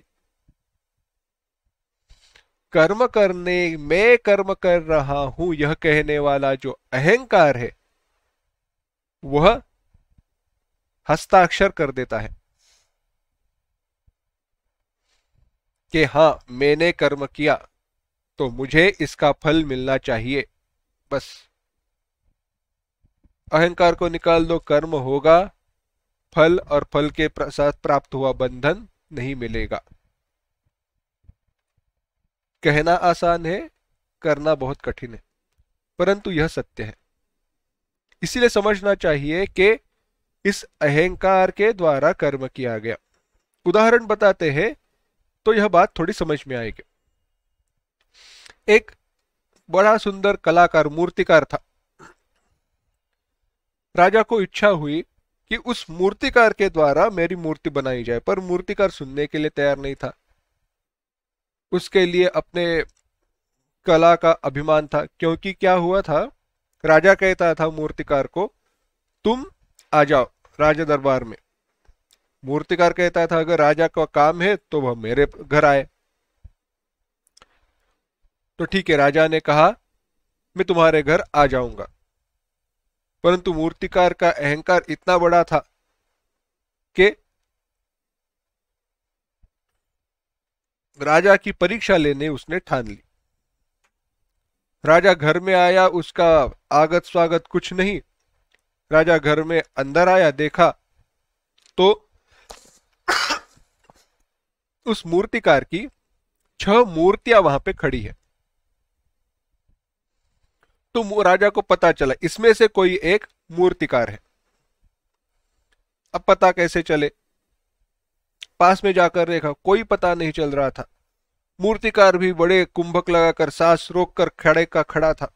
कर्म करने, मैं कर्म कर रहा हूं यह कहने वाला जो अहंकार है वह हस्ताक्षर कर देता है कि हाँ मैंने कर्म किया तो मुझे इसका फल मिलना चाहिए। बस अहंकार को निकाल दो, कर्म होगा, फल और फल के साथ प्राप्त हुआ बंधन नहीं मिलेगा। कहना आसान है, करना बहुत कठिन है, परंतु यह सत्य है। इसीलिए समझना चाहिए कि इस अहंकार के द्वारा कर्म किया गया। उदाहरण बताते हैं तो यह बात थोड़ी समझ में आएगी। एक बड़ा सुंदर कलाकार, मूर्तिकार था। राजा को इच्छा हुई कि उस मूर्तिकार के द्वारा मेरी मूर्ति बनाई जाए, पर मूर्तिकार सुनने के लिए तैयार नहीं था। उसके लिए अपने कला का अभिमान था, क्योंकि क्या हुआ था, राजा कहता था मूर्तिकार को तुम आ जाओ राजा दरबार में। मूर्तिकार कहता था अगर राजा का काम है तो वह मेरे घर आए। तो ठीक है, राजा ने कहा मैं तुम्हारे घर आ जाऊंगा। परंतु मूर्तिकार का अहंकार इतना बड़ा था कि राजा की परीक्षा लेने उसने ठान ली। राजा घर में आया, उसका आगत स्वागत कुछ नहीं। राजा घर में अंदर आया, देखा तो उस मूर्तिकार की 6 मूर्तियां वहां पे खड़ी है। तो राजा को पता चला इसमें से कोई एक मूर्तिकार है। अब पता कैसे चले, पास में जाकर देखा, कोई पता नहीं चल रहा था। मूर्तिकार भी बड़े कुंभक लगाकर सांस रोककर खड़े का खड़ा था।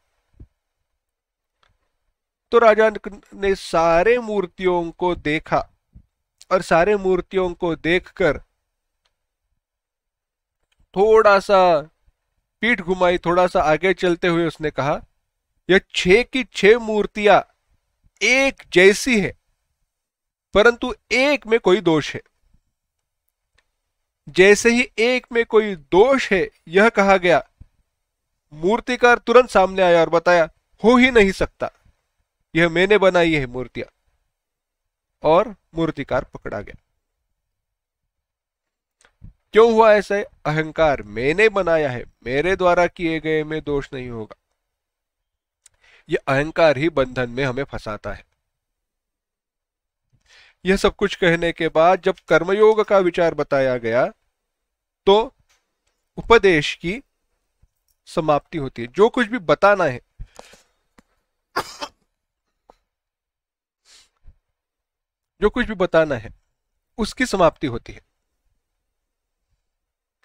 तो राजा ने सारे मूर्तियों को देखा और सारे मूर्तियों को देखकर थोड़ा सा पीठ घुमाई, थोड़ा सा आगे चलते हुए उसने कहा यह 6 की 6 मूर्तियां एक जैसी है, परंतु एक में कोई दोष है। जैसे ही एक में कोई दोष है यह कहा गया, मूर्तिकार तुरंत सामने आया और बताया हो ही नहीं सकता, यह मैंने बनाई है मूर्तियां। और मूर्तिकार पकड़ा गया। क्यों हुआ ऐसे? अहंकार, मैंने बनाया है, मेरे द्वारा किए गए में दोष नहीं होगा। यह अहंकार ही बंधन में हमें फंसाता है। यह सब कुछ कहने के बाद जब कर्मयोग का विचार बताया गया तो उपदेश की समाप्ति होती है। जो कुछ भी बताना है, जो कुछ भी बताना है उसकी समाप्ति होती है।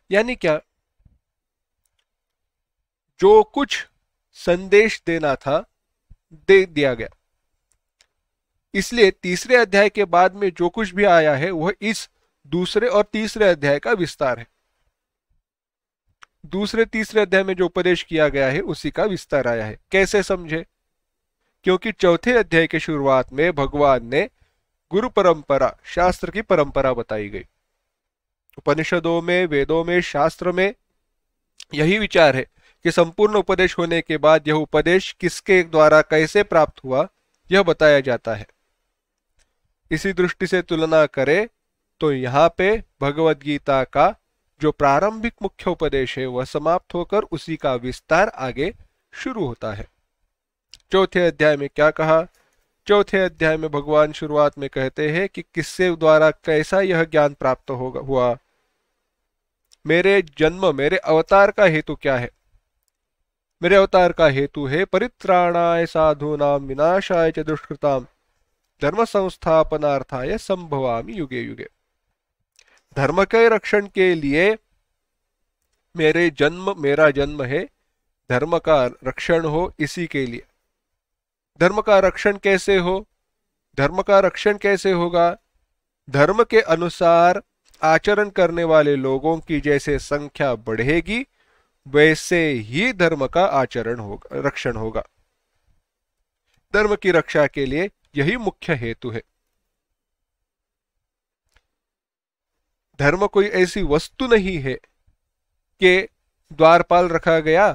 यानी क्या, जो कुछ संदेश देना था दे दिया गया। इसलिए तीसरे अध्याय के बाद में जो कुछ भी आया है वह इस दूसरे और तीसरे अध्याय का विस्तार है। दूसरे तीसरे अध्याय में जो उपदेश किया गया है उसी का विस्तार आया है। कैसे समझे? क्योंकि चौथे अध्याय के शुरुआत में भगवान ने गुरु परंपरा, शास्त्र की परंपरा बताई गई। उपनिषदों में, वेदों में, शास्त्र में यही विचार है कि संपूर्ण उपदेश होने के बाद यह उपदेश किसके द्वारा कैसे प्राप्त हुआ यह बताया जाता है। इसी दृष्टि से तुलना करें तो यहाँ पे भगवत गीता का जो प्रारंभिक मुख्य उपदेश है वह समाप्त होकर उसी का विस्तार आगे शुरू होता है। चौथे अध्याय में क्या कहा? चौथे अध्याय में भगवान शुरुआत में कहते हैं कि किससे द्वारा कैसा यह ज्ञान प्राप्त हुआ, मेरे जन्म, मेरे अवतार का हेतु क्या है। मेरे अवतार का हेतु है परित्राणाय साधूनाम विनाशाय च दुष्कृताम धर्म संस्थापनार्थाय संभवामि युगे युगे। धर्म के रक्षण के लिए मेरा जन्म है, धर्म का रक्षण हो इसी के लिए। धर्म का रक्षण कैसे हो? धर्म का रक्षण कैसे होगा? धर्म के अनुसार आचरण करने वाले लोगों की जैसे संख्या बढ़ेगी वैसे ही धर्म का आचरण होगा, रक्षण होगा। धर्म की रक्षा के लिए यही मुख्य हेतु है। धर्म कोई ऐसी वस्तु नहीं है कि द्वारपाल रखा गया,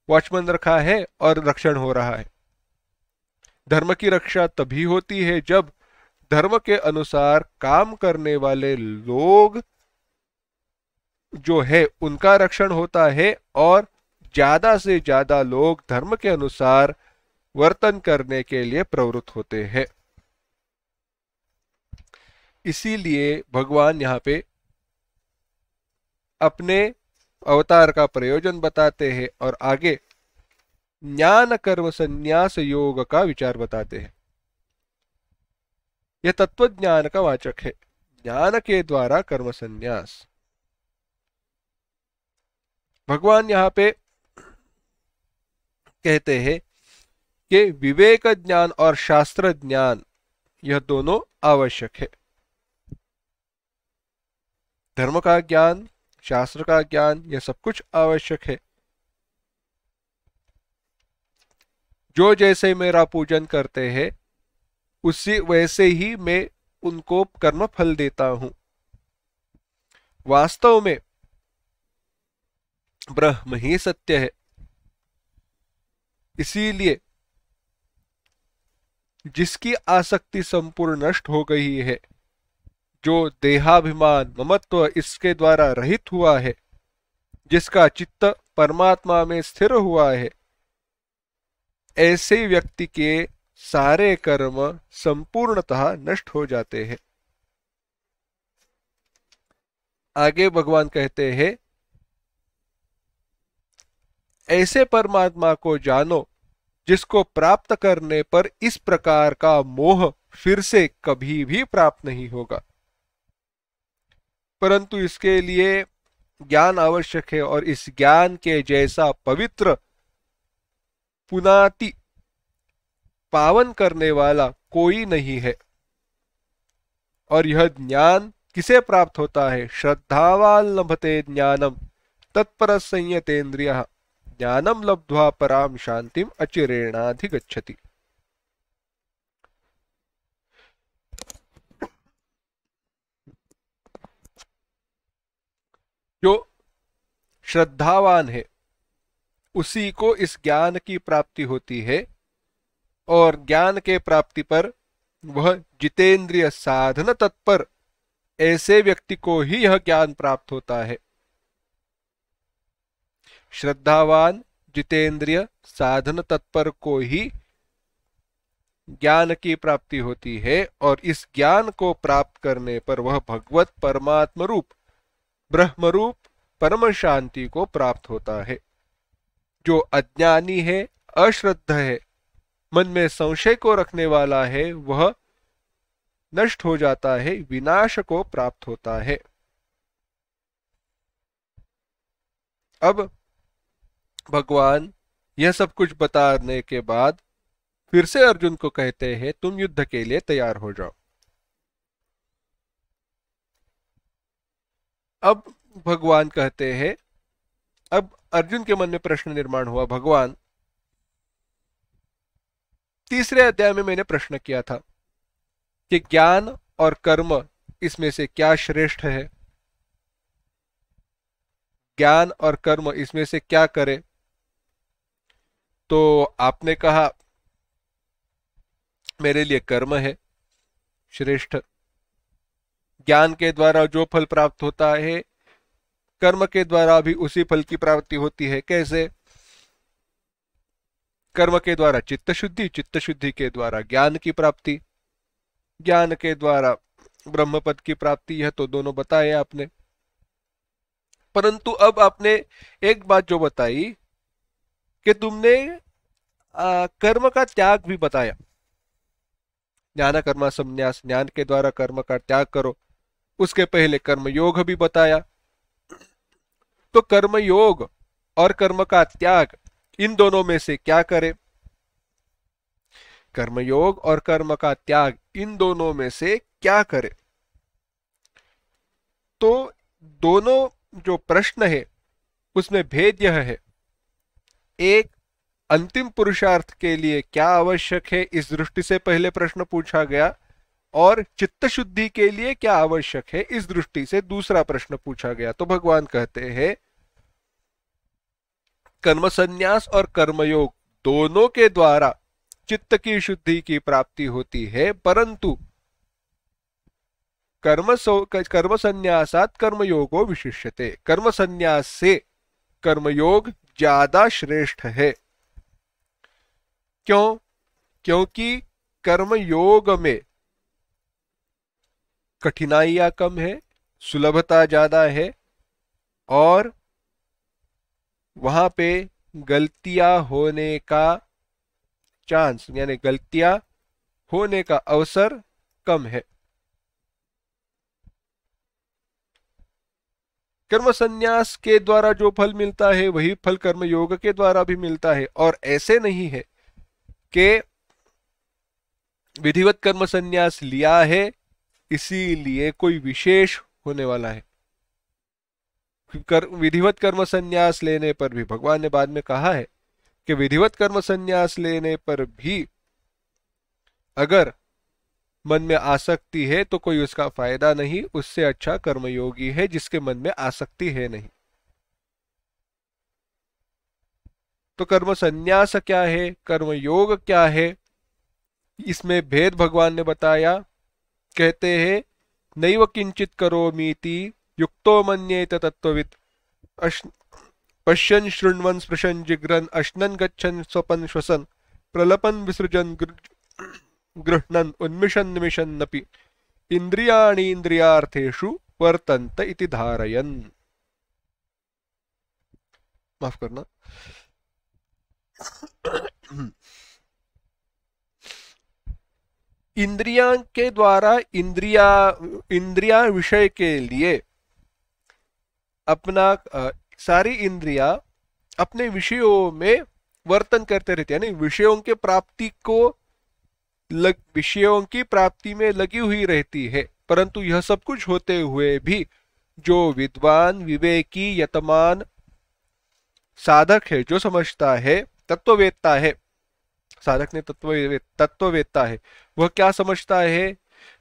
वॉचमैन रखा है और रक्षण हो रहा है। धर्म की रक्षा तभी होती है जब धर्म के अनुसार काम करने वाले लोग जो है उनका रक्षण होता है और ज्यादा से ज्यादा लोग धर्म के अनुसार वर्तन करने के लिए प्रवृत्त होते हैं। इसीलिए भगवान यहाँ पे अपने अवतार का प्रयोजन बताते हैं और आगे ज्ञान कर्म संन्यास योग का विचार बताते हैं। यह तत्व ज्ञान का वाचक है, ज्ञान के द्वारा कर्म संन्यास। भगवान यहाँ पे कहते हैं कि विवेक ज्ञान और शास्त्र ज्ञान यह दोनों आवश्यक है। धर्म का ज्ञान, शास्त्र का ज्ञान, यह सब कुछ आवश्यक है। जो जैसे मेरा पूजन करते हैं उसी वैसे ही मैं उनको कर्म फल देता हूं। वास्तव में ब्रह्म ही सत्य है। इसीलिए जिसकी आसक्ति संपूर्ण नष्ट हो गई है, जो देहाभिमान ममत्व इसके द्वारा रहित हुआ है, जिसका चित्त परमात्मा में स्थिर हुआ है, ऐसे व्यक्ति के सारे कर्म संपूर्णतः नष्ट हो जाते हैं। आगे भगवान कहते हैं, ऐसे परमात्मा को जानो जिसको प्राप्त करने पर इस प्रकार का मोह फिर से कभी भी प्राप्त नहीं होगा। परंतु इसके लिए ज्ञान आवश्यक है और इस ज्ञान के जैसा पवित्र, पुनाति, पावन करने वाला कोई नहीं है। और यह ज्ञान किसे प्राप्त होता है? श्रद्धावान लभते ज्ञानम तत्पर संयतेन्द्रियः ज्ञानम लब्ध्वा पराम शांतिम अचिरेणाधिगच्छति। जो श्रद्धावान है उसी को इस ज्ञान की प्राप्ति होती है और ज्ञान के प्राप्ति पर वह जितेंद्रिय साधन तत्पर ऐसे व्यक्ति को ही यह ज्ञान प्राप्त होता है। श्रद्धावान जितेंद्रिय साधन तत्पर को ही ज्ञान की प्राप्ति होती है और इस ज्ञान को प्राप्त करने पर वह भगवत परमात्म रूप, ब्रह्म रूप परम शांति को प्राप्त होता है। जो अज्ञानी है, अश्रद्ध है, मन में संशय को रखने वाला है, वह नष्ट हो जाता है, विनाश को प्राप्त होता है। अब भगवान यह सब कुछ बताने के बाद फिर से अर्जुन को कहते हैं, तुम युद्ध के लिए तैयार हो जाओ। अब भगवान कहते हैं, अब अर्जुन के मन में प्रश्न निर्माण हुआ, भगवान, तीसरे अध्याय में मैंने प्रश्न किया था कि ज्ञान और कर्म इसमें से क्या श्रेष्ठ है, ज्ञान और कर्म इसमें से क्या करे? तो आपने कहा मेरे लिए कर्म है श्रेष्ठ। ज्ञान के द्वारा जो फल प्राप्त होता है, कर्म के द्वारा भी उसी फल की प्राप्ति होती है। कैसे? कर्म के द्वारा चित्त शुद्धि, चित्त शुद्धि के द्वारा ज्ञान की प्राप्ति, ज्ञान के द्वारा ब्रह्म पद की प्राप्ति। यह तो दोनों बताए आपने, परंतु अब आपने एक बात जो बताई कि तुमने कर्म का त्याग भी बताया। ज्ञान कर्म संन्यास, ज्ञान के द्वारा कर्म का त्याग करो। उसके पहले कर्म योग भी बताया। तो कर्म योग और कर्म का त्याग, इन दोनों में से क्या करे? कर्म योग और कर्म का त्याग, इन दोनों में से क्या करे? तो दोनों जो प्रश्न है उसमें भेद यह है, एक अंतिम पुरुषार्थ के लिए क्या आवश्यक है, इस दृष्टि से पहले प्रश्न पूछा गया, और चित्त शुद्धि के लिए क्या आवश्यक है, इस दृष्टि से दूसरा प्रश्न पूछा गया। तो भगवान कहते हैं कर्म संन्यास और कर्मयोग दोनों के द्वारा चित्त की शुद्धि की प्राप्ति होती है, परंतु कर्म संन्यासात कर्मयोगो विशिष्यते, कर्म संन्यास से कर्मयोग ज्यादा श्रेष्ठ है। क्यों? क्योंकि कर्मयोग में कठिनाइयां कम है, सुलभता ज्यादा है, और वहां पे गलतियां होने का चांस यानी गलतियां होने का अवसर कम है। कर्म संन्यास के द्वारा जो फल मिलता है वही फल कर्म योग के द्वारा भी मिलता है, और ऐसे नहीं है कि विधिवत कर्म संन्यास लिया है इसीलिए कोई विशेष होने वाला है। विधिवत कर्म संन्यास लेने पर भी भगवान ने बाद में कहा है कि विधिवत कर्म संन्यास लेने पर भी अगर मन में आसक्ति है तो कोई उसका फायदा नहीं, उससे अच्छा कर्मयोगी है जिसके मन में आसक्ति है नहीं। तो कर्म संन्यास क्या है, कर्मयोग क्या है, इसमें भेद भगवान ने बताया। कहते हैं नैव किंचित करोमीति युक्तो मन्येत तत्त्ववित् पश्यन् शृण्वन् स्पृशन् जिघ्रन् अश्नन् गच्छन् स्वपन् श्वसन् प्रलपन् विसृजन् गृह्णन् उन्मिषन् निमिषन्नपि इन्द्रियाणि इन्द्रियार्थेषु वर्तन्त इति धारयन्। माफ करना। इंद्रियां के द्वारा इंद्रिया विषय के लिए अपना सारी इंद्रियां अपने विषयों में वर्तन करते रहते हैं, यानी विषयों के प्राप्ति को विषयों की प्राप्ति में लगी हुई रहती है। परंतु यह सब कुछ होते हुए भी जो विद्वान विवेकी यतमान साधक है, जो समझता है, तत्ववेत्ता है, साधक ने तत्ववेत्ता है, वह क्या समझता है?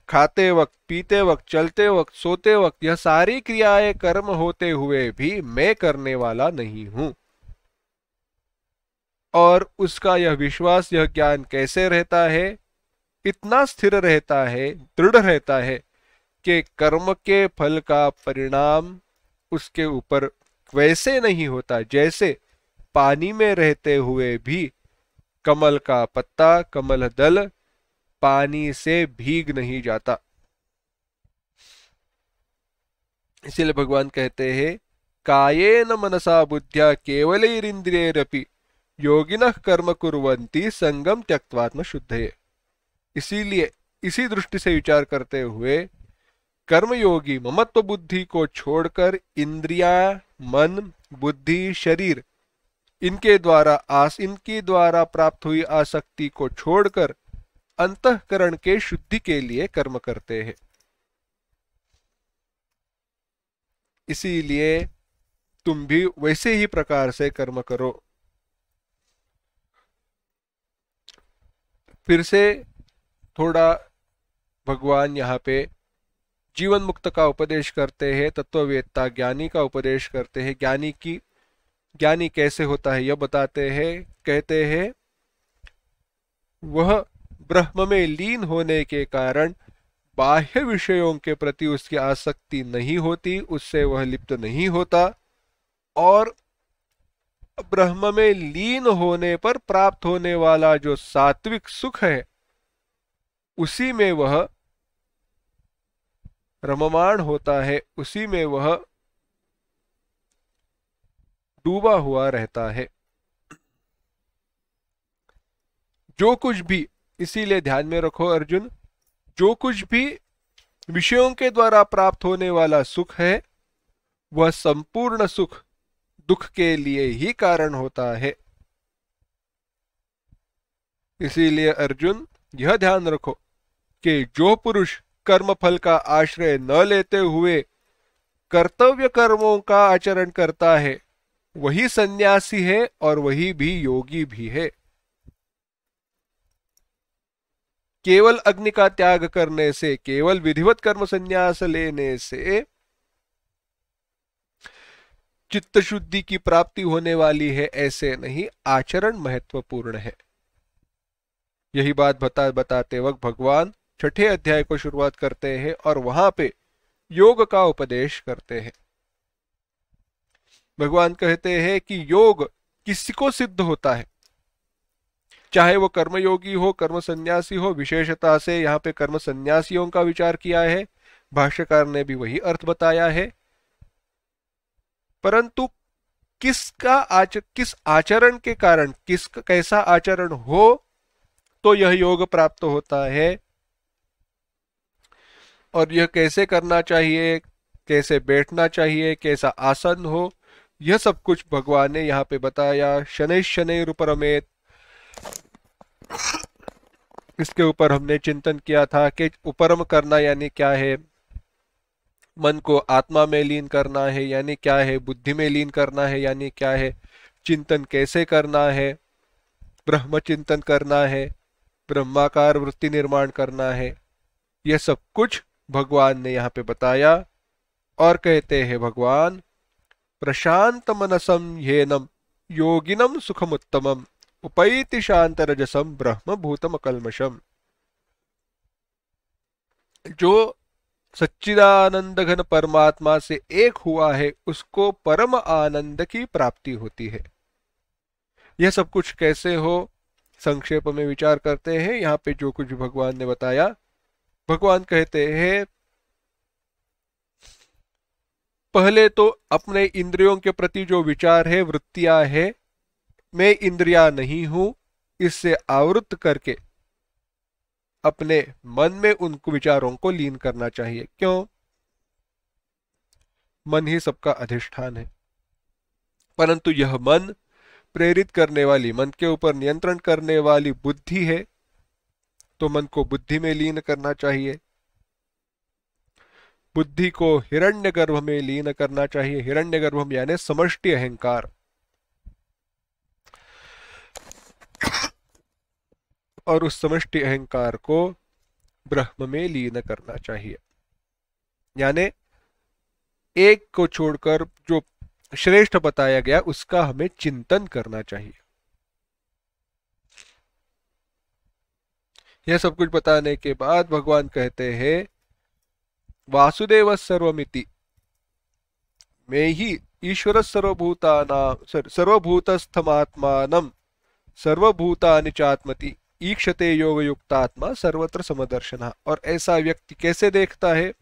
खाते वक्त, पीते वक्त, चलते वक्त, सोते वक्त यह सारी क्रियाएं कर्म होते हुए भी मैं करने वाला नहीं हूं। और उसका यह विश्वास, यह ज्ञान कैसे रहता है? इतना स्थिर रहता है, दृढ़ रहता है कि कर्म के फल का परिणाम उसके ऊपर वैसे नहीं होता जैसे पानी में रहते हुए भी कमल का पत्ता, कमल दल पानी से भीग नहीं जाता। इसीलिए भगवान कहते हैं कायेन मनसा बुद्ध्या केवलैरिन्द्रियैरपि योगिनः कर्म कुर्वन्ति संगम त्यक्त्वात्म शुद्धये। इसीलिए इसी दृष्टि से विचार करते हुए कर्मयोगी ममत्व बुद्धि को छोड़कर इंद्रिया, मन, बुद्धि, शरीर इनके द्वारा प्राप्त हुई आसक्ति को छोड़कर अंतःकरण के शुद्धि के लिए कर्म करते हैं। इसीलिए तुम भी वैसे ही प्रकार से कर्म करो। फिर से थोड़ा भगवान यहाँ पे जीवन मुक्त का उपदेश करते हैं, तत्ववेत्ता ज्ञानी का उपदेश करते हैं। ज्ञानी कैसे होता है यह बताते हैं। कहते हैं वह ब्रह्म में लीन होने के कारण बाह्य विषयों के प्रति उसकी आसक्ति नहीं होती, उससे वह लिप्त नहीं होता, और ब्रह्म में लीन होने पर प्राप्त होने वाला जो सात्विक सुख है उसी में वह रममाण होता है, उसी में वह डूबा हुआ रहता है। जो कुछ भी, इसीलिए ध्यान में रखो अर्जुन, जो कुछ भी विषयों के द्वारा प्राप्त होने वाला सुख है वह संपूर्ण सुख दुख के लिए ही कारण होता है। इसीलिए अर्जुन यह ध्यान रखो कि जो पुरुष कर्म फल का आश्रय न लेते हुए कर्तव्य कर्मों का आचरण करता है वही सन्यासी है और वही भी योगी भी है। केवल अग्नि का त्याग करने से, केवल विधिवत कर्म संन्यास लेने से चित्त शुद्धि की प्राप्ति होने वाली है, ऐसे नहीं, आचरण महत्वपूर्ण है। यही बात बताते वक्त भगवान छठे अध्याय को शुरुआत करते हैं और वहां पे योग का उपदेश करते हैं। भगवान कहते हैं कि योग किसी को सिद्ध होता है, चाहे वो कर्मयोगी हो, कर्म सन्यासी हो। विशेषता से यहाँ पे कर्म सन्यासियों का विचार किया है, भाष्यकार ने भी वही अर्थ बताया है। परंतु किस आचरण के कारण, कैसा आचरण हो तो यह योग प्राप्त होता है, और यह कैसे करना चाहिए, कैसे बैठना चाहिए, कैसा आसन हो, यह सब कुछ भगवान ने यहाँ पे बताया। शनैः शनैरुपरमेत्, इसके ऊपर हमने चिंतन किया था कि उपरम करना यानी क्या है, मन को आत्मा में लीन करना है यानी क्या है, बुद्धि में लीन करना है यानी क्या है, चिंतन कैसे करना है, ब्रह्म चिंतन करना है, ब्रह्माकार वृत्ति निर्माण करना है, यह सब कुछ भगवान ने यहाँ पे बताया। और कहते हैं भगवान, प्रशांत मनसम ह्येनम योगिनम सुखमुत्तमम उपैति शांत रजसम ब्रह्म भूतम अकल्मषम। जो सच्चिदानंद घन परमात्मा से एक हुआ है, उसको परम आनंद की प्राप्ति होती है। यह सब कुछ कैसे हो, संक्षेप में विचार करते हैं। यहाँ पे जो कुछ भगवान ने बताया, भगवान कहते हैं पहले तो अपने इंद्रियों के प्रति जो विचार है, वृत्तियां है, मैं इंद्रिया नहीं हूं, इससे आवृत्त करके अपने मन में उन विचारों को लीन करना चाहिए। क्यों? मन ही सबका अधिष्ठान है, परंतु यह मन प्रेरित करने वाली, मन के ऊपर नियंत्रण करने वाली बुद्धि है, तो मन को बुद्धि में लीन करना चाहिए। बुद्धि को हिरण्यगर्भ में लीन करना चाहिए। हिरण्यगर्भ यानी समष्टि अहंकार, और उस समष्टि अहंकार को ब्रह्म में लीन करना चाहिए। यानी एक को छोड़कर जो श्रेष्ठ बताया गया उसका हमें चिंतन करना चाहिए। यह सब कुछ बताने के बाद भगवान कहते हैं वासुदेव सर्वमिति, मैं ही ईश्वर सर्वभूतस्थमात्मानं सर्वभूतानि चात्मति ईक्षते योग युक्तात्मा सर्वत्र समदर्शनः। और ऐसा व्यक्ति कैसे देखता है?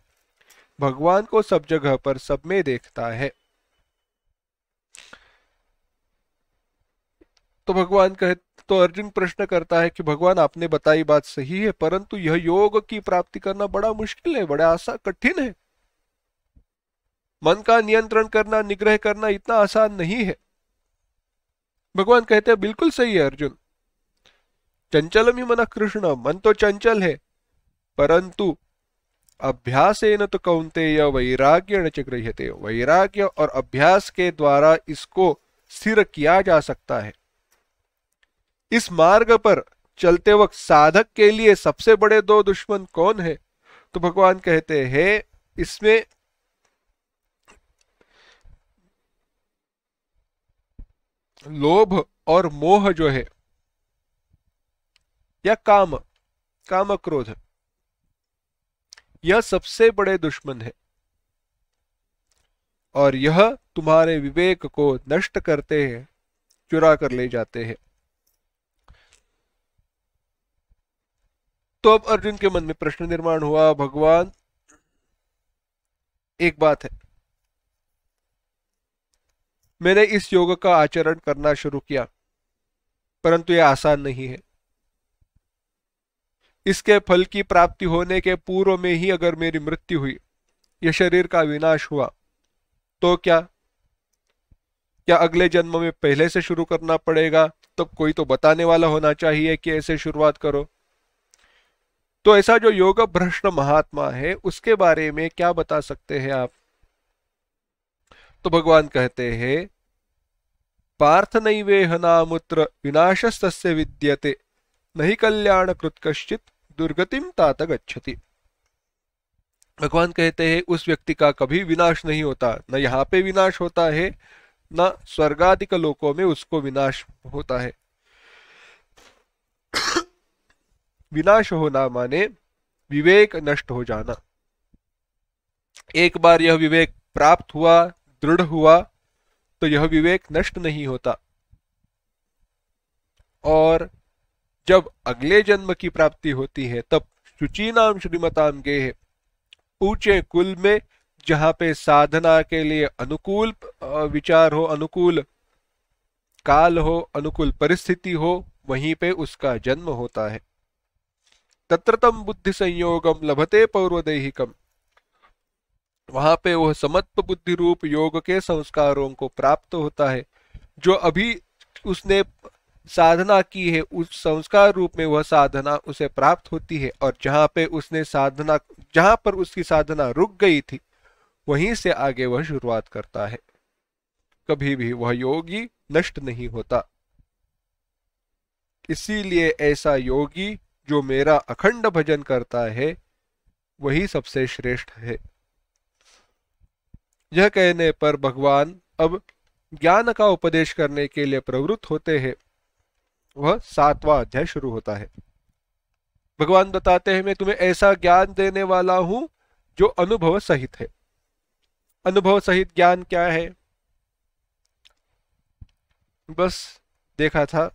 भगवान को सब जगह पर, सब में देखता है। तो भगवान कहे, तो अर्जुन प्रश्न करता है कि भगवान आपने बताई बात सही है, परंतु यह योग की प्राप्ति करना बड़ा मुश्किल है, बड़ा कठिन है। मन का नियंत्रण करना, निग्रह करना इतना आसान नहीं है। भगवान कहते हैं बिल्कुल सही है अर्जुन, चंचलम ही मन कृष्ण, मन तो चंचल है, परंतु अभ्यासेन तो कौन्तेय वैराग्येण च गृह्यते, वैराग्य और अभ्यास के द्वारा इसको स्थिर किया जा सकता है। इस मार्ग पर चलते वक्त साधक के लिए सबसे बड़े दो दुश्मन कौन है? तो भगवान कहते हैं इसमें लोभ और मोह जो है, या काम क्रोध, यह सबसे बड़े दुश्मन है, और यह तुम्हारे विवेक को नष्ट करते हैं, चुरा कर ले जाते हैं। तो अब अर्जुन के मन में प्रश्न निर्माण हुआ, भगवान एक बात है, मैंने इस योग का आचरण करना शुरू किया, परंतु यह आसान नहीं है। इसके फल की प्राप्ति होने के पूर्व में ही अगर मेरी मृत्यु हुई, यह शरीर का विनाश हुआ, तो क्या अगले जन्म में पहले से शुरू करना पड़ेगा? तब कोई तो बताने वाला होना चाहिए कि ऐसे शुरुआत करो। तो ऐसा जो योग भ्रष्ट महात्मा है, उसके बारे में क्या बता सकते हैं आप? तो भगवान कहते हैं पार्थ नैवेह नामुत्र विनाशस्तस्य विद्यते नहि कल्याणकृत कश्चित दुर्गतिम तात गच्छति। भगवान कहते हैं उस व्यक्ति का कभी विनाश नहीं होता, न यहाँ पे विनाश होता है न स्वर्गादिक लोकों में उसको विनाश होता है। विनाश होना माने विवेक नष्ट हो जाना। एक बार यह विवेक प्राप्त हुआ, दृढ़ हुआ, तो यह विवेक नष्ट नहीं होता। और जब अगले जन्म की प्राप्ति होती है तब शुचीनाम श्रीमताम गेह, ऊंचे कुल में जहां पे साधना के लिए अनुकूल विचार हो, अनुकूल काल हो, अनुकूल परिस्थिति हो, वहीं पे उसका जन्म होता है। तत्र तम बुद्धि संयोगम लभते पौर्वदैहिकम, वहां पे वह समत्व बुद्धि रूप योग के संस्कारों को प्राप्त होता है। जो अभी उसने साधना की है उस संस्कार रूप में वह साधना उसे प्राप्त होती है, और जहां पे उसने साधना, जहां पर उसकी साधना रुक गई थी वहीं से आगे वह शुरुआत करता है। कभी भी वह योगी नष्ट नहीं होता। इसीलिए ऐसा योगी जो मेरा अखंड भजन करता है वही सबसे श्रेष्ठ है। यह कहने पर भगवान अब ज्ञान का उपदेश करने के लिए प्रवृत्त होते हैं। वह 7वां अध्याय शुरू होता है। भगवान बताते हैं मैं तुम्हें ऐसा ज्ञान देने वाला हूं जो अनुभव सहित है। अनुभव सहित ज्ञान क्या है? बस देखा था,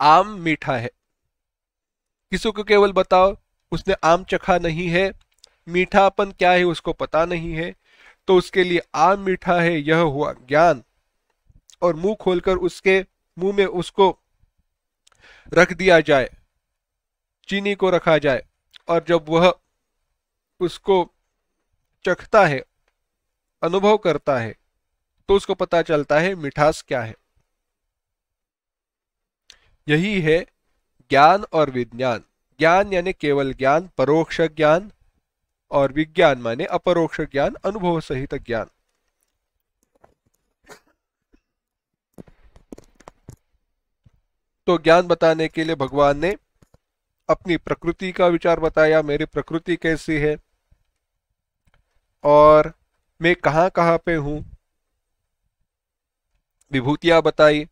आम मीठा है, किसी को केवल बताओ उसने आम चखा नहीं है, मीठापन क्या है उसको पता नहीं है, तो उसके लिए आम मीठा है यह हुआ ज्ञान। और मुंह खोलकर उसके मुंह में उसको रख दिया जाए, चीनी को रखा जाए, और जब वह उसको चखता है, अनुभव करता है, तो उसको पता चलता है मिठास क्या है। यही है ज्ञान और विज्ञान। ज्ञान यानी केवल ज्ञान, परोक्ष ज्ञान, और विज्ञान माने अपरोक्ष ज्ञान, अनुभव सहित ज्ञान। तो ज्ञान बताने के लिए भगवान ने अपनी प्रकृति का विचार बताया, मेरी प्रकृति कैसी है और मैं कहां कहां पे हूं। विभूतियां बताई,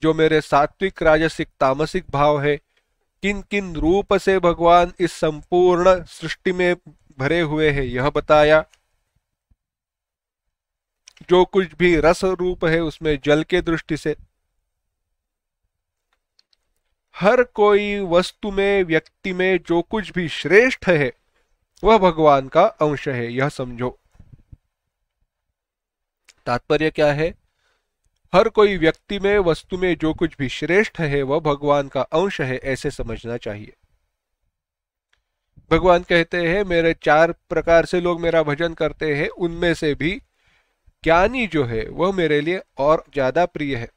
जो मेरे सात्विक राजसिक तामसिक भाव है, किन किन रूप से भगवान इस संपूर्ण सृष्टि में भरे हुए हैं यह बताया। जो कुछ भी रस रूप है उसमें जल के दृष्टि से, हर कोई वस्तु में, व्यक्ति में जो कुछ भी श्रेष्ठ है वह भगवान का अंश है, यह समझो। तात्पर्य क्या है? हर कोई व्यक्ति में, वस्तु में जो कुछ भी श्रेष्ठ है वह भगवान का अंश है, ऐसे समझना चाहिए। भगवान कहते हैं मेरे 4 प्रकार से लोग मेरा भजन करते हैं, उनमें से भी ज्ञानी जो है वह मेरे लिए और ज्यादा प्रिय है।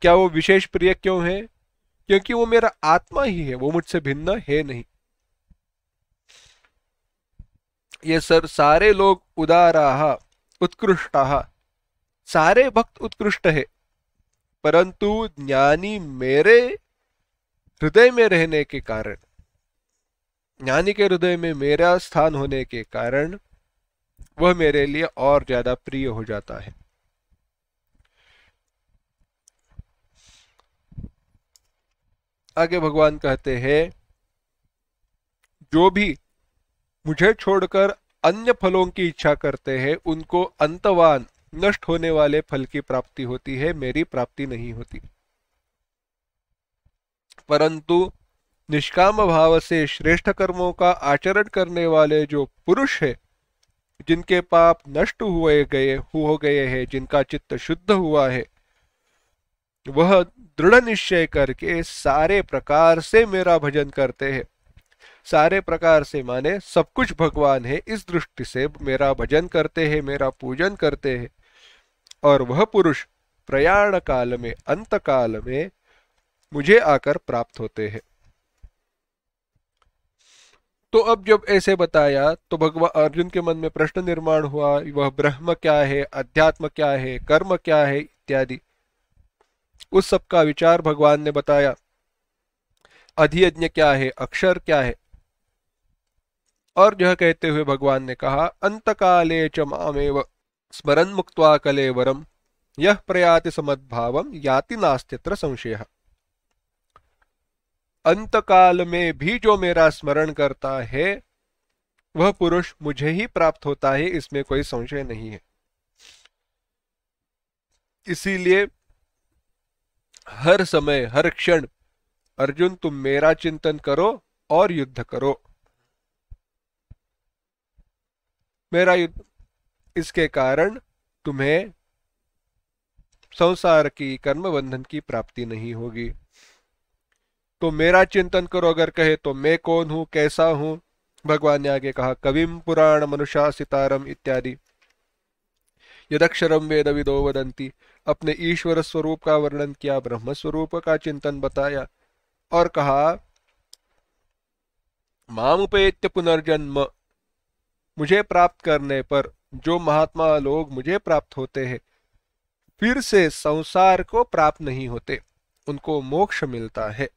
क्या वो विशेष प्रिय क्यों है? क्योंकि वो मेरा आत्मा ही है, वो मुझसे भिन्न है नहीं। ये सारे लोग उदाराः उत्कृष्टाः, सारे भक्त उत्कृष्ट है, परंतु ज्ञानी मेरे हृदय में रहने के कारण, ज्ञानी के हृदय में मेरा स्थान होने के कारण वह मेरे लिए और ज्यादा प्रिय हो जाता है। आगे भगवान कहते हैं जो भी मुझे छोड़कर अन्य फलों की इच्छा करते हैं उनको अंतवान, नष्ट होने वाले फल की प्राप्ति होती है, मेरी प्राप्ति नहीं होती। परंतु निष्काम भाव से श्रेष्ठ कर्मों का आचरण करने वाले जो पुरुष है, जिनके पाप नष्ट हो गए हैं, जिनका चित्त शुद्ध हुआ है, वह दृढ़ निश्चय करके सारे प्रकार से मेरा भजन करते हैं। सारे प्रकार से माने सब कुछ भगवान है, इस दृष्टि से मेरा भजन करते हैं, मेरा पूजन करते हैं, और वह पुरुष प्रयाण काल में, अंत काल में मुझे आकर प्राप्त होते हैं। तो अब जब ऐसे बताया तो भगवान अर्जुन के मन में प्रश्न निर्माण हुआ, वह ब्रह्म क्या है, अध्यात्म क्या है, कर्म क्या है इत्यादि। उस सब का विचार भगवान ने बताया। अधियज्ञ क्या है, अक्षर क्या है। और यह कहते हुए भगवान ने कहा, अंतकाले च मामेव स्मरन् मुक्त्वा कलेवरम यह प्रयाति समद्भावम याति नास्त्यत्र संशयः। अंतकाल में भी जो मेरा स्मरण करता है वह पुरुष मुझे ही प्राप्त होता है, इसमें कोई संशय नहीं है। इसीलिए हर समय हर क्षण अर्जुन तुम मेरा चिंतन करो और युद्ध करो। मेरा युद्ध, इसके कारण तुम्हें संसार की कर्म बंधन की प्राप्ति नहीं होगी। तो मेरा चिंतन करो अगर कहे तो मैं कौन हूं, कैसा हूं। भगवान ने आगे कहा, कविम पुराण मनुषासितारम इत्यादि। यदक्षरम वेद विदो वदंती, अपने ईश्वर स्वरूप का वर्णन किया, ब्रह्म स्वरूप का चिंतन बताया और कहा, मामुपेत्य पुनर्जन्म, मुझे प्राप्त करने पर जो महात्मा लोग मुझे प्राप्त होते हैं फिर से संसार को प्राप्त नहीं होते, उनको मोक्ष मिलता है।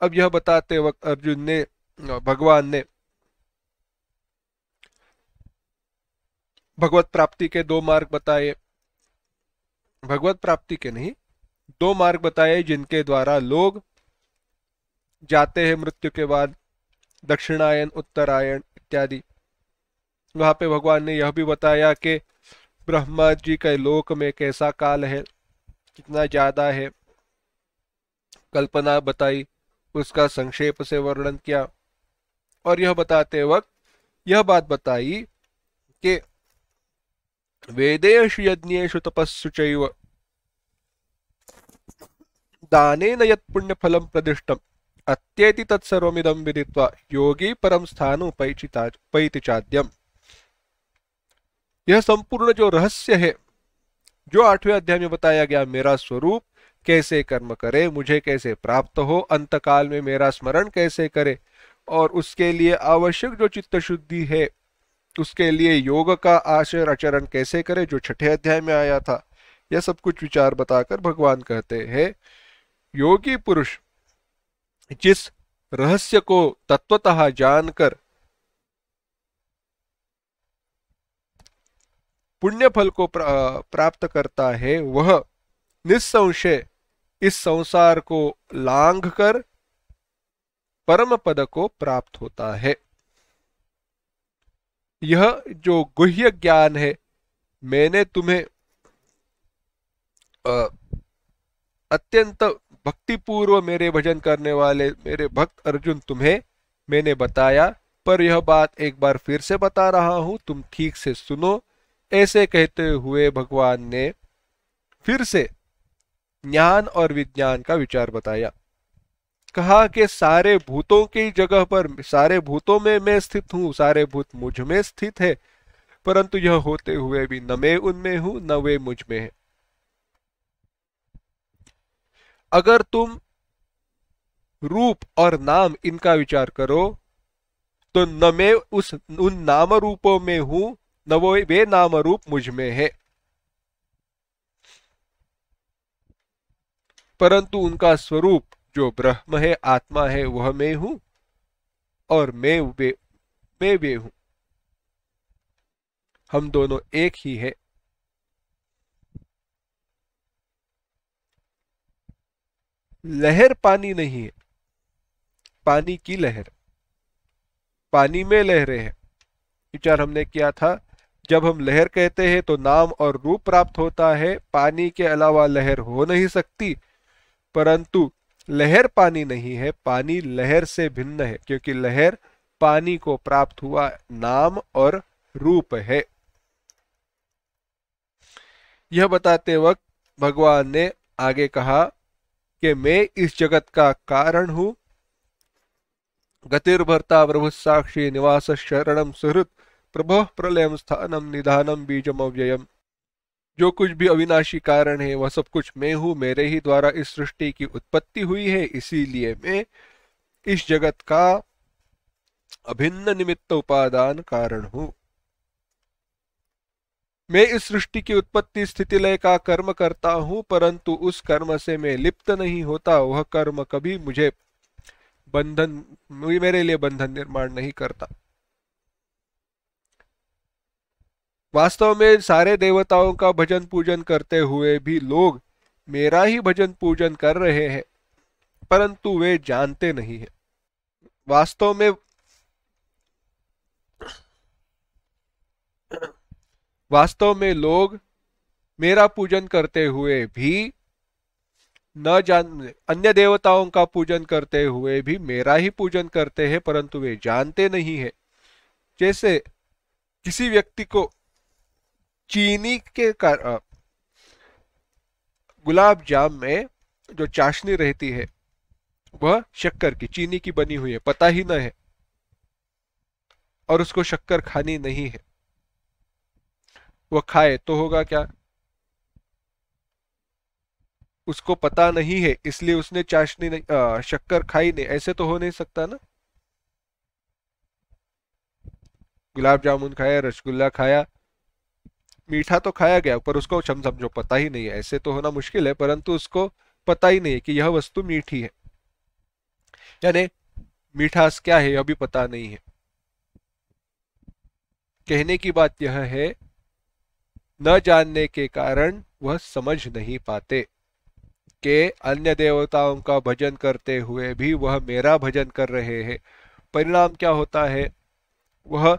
अब यह बताते वक्त अर्जुन ने, भगवान ने भगवत प्राप्ति के दो मार्ग बताए। भगवत प्राप्ति के नहीं, दो मार्ग बताए जिनके द्वारा लोग जाते हैं मृत्यु के बाद, दक्षिणायन उत्तरायण इत्यादि। वहां पे भगवान ने यह भी बताया कि ब्रह्मा जी के लोक में कैसा काल है, कितना ज्यादा है, कल्पना बताई, उसका संक्षेप से वर्णन किया। और यह बताते वक्त यह बात बताई कि वेदेषु यज्ञेषु तपस्सु चैव दानेन यत् पुण्यफलं प्रदिष्टम् अत्येति तत्सर्वमिदं विदित्वा योगी परम स्थानमुपैति चाद्यम्। यह संपूर्ण जो रहस्य है, जो 8वें अध्याय में बताया गया, मेरा स्वरूप कैसे कर्म करे, मुझे कैसे प्राप्त हो, अंतकाल में मेरा स्मरण कैसे करे, और उसके लिए आवश्यक जो चित्त शुद्धि है, उसके लिए योग का आचरण आचरण कैसे करे, जो 6ठे अध्याय में आया था। यह सब कुछ विचार बताकर भगवान कहते हैं, योगी पुरुष जिस रहस्य को तत्वतः जानकर पुण्य फल को प्राप्त करता है, वह निस्संशय इस संसार को लांघ कर परम पद को प्राप्त होता है। यह जो गुह्य ज्ञान है, मैंने तुम्हें अत्यंत भक्तिपूर्व मेरे भजन करने वाले मेरे भक्त अर्जुन तुम्हें मैंने बताया, पर यह बात एक बार फिर से बता रहा हूं, तुम ठीक से सुनो। ऐसे कहते हुए भगवान ने फिर से ज्ञान और विज्ञान का विचार बताया। कहा कि सारे भूतों की जगह पर, सारे भूतों में मैं स्थित हूं, सारे भूत मुझ में स्थित है, परंतु यह होते हुए भी न मैं उनमें हूं न वे मुझ में है। अगर तुम रूप और नाम इनका विचार करो तो न मैं उन नाम रूपों में हूं न वो वे नाम रूप मुझ में है, परंतु उनका स्वरूप जो ब्रह्म है, आत्मा है, वह मैं हूं और मैं वे हूं। हम दोनों एक ही है। लहर पानी नहीं है, पानी की लहर, पानी में लहरें हैं। विचार हमने किया था, जब हम लहर कहते हैं तो नाम और रूप प्राप्त होता है, पानी के अलावा लहर हो नहीं सकती। परंतु लहर पानी नहीं है, पानी लहर से भिन्न है, क्योंकि लहर पानी को प्राप्त हुआ नाम और रूप है। यह बताते वक्त भगवान ने आगे कहा कि मैं इस जगत का कारण हूं। गतिर्भर्ता प्रभु साक्षी निवास शरणम सुहृत प्रभो प्रलयम स्थानम निधानम बीजम अव्ययम। जो कुछ भी अविनाशी कारण है वह सब कुछ मैं हूं, मेरे ही द्वारा इस सृष्टि की उत्पत्ति हुई है, इसीलिए मैं इस जगत का अभिन्न निमित्त उपादान कारण हूं। मैं इस सृष्टि की उत्पत्ति स्थिति लय का कर्म करता हूं, परंतु उस कर्म से मैं लिप्त नहीं होता। वह कर्म कभी मुझे बंधन मेरे लिए बंधन निर्माण नहीं करता। वास्तव में सारे देवताओं का भजन पूजन करते हुए भी लोग मेरा ही भजन पूजन कर रहे हैं, परंतु वे जानते नहीं है। वास्तव में वास्तव में लोग मेरा पूजन करते हुए भी न जान अन्य देवताओं का पूजन करते हुए भी मेरा ही पूजन करते हैं, परंतु वे जानते नहीं है। जैसे किसी व्यक्ति को चीनी के गुलाब जाम में जो चाशनी रहती है वह शक्कर की चीनी की बनी हुई है, पता ही न है, और उसको शक्कर खानी नहीं है, वह खाए तो होगा क्या? उसको पता नहीं है इसलिए उसने चाशनी नहीं शक्कर खाई नहीं, ऐसे तो हो नहीं सकता ना। गुलाब जामुन खाया, रसगुल्ला खाया, मीठा तो खाया गया, पर उसको समझो पता ही नहीं है, ऐसे तो होना मुश्किल है, परंतु उसको पता ही नहीं है कि यह वस्तु मीठी है, यानी मीठास क्या है यह भी पता नहीं है। कहने की बात यह है, न जानने के कारण वह समझ नहीं पाते कि अन्य देवताओं का भजन करते हुए भी वह मेरा भजन कर रहे हैं। परिणाम क्या होता है? वह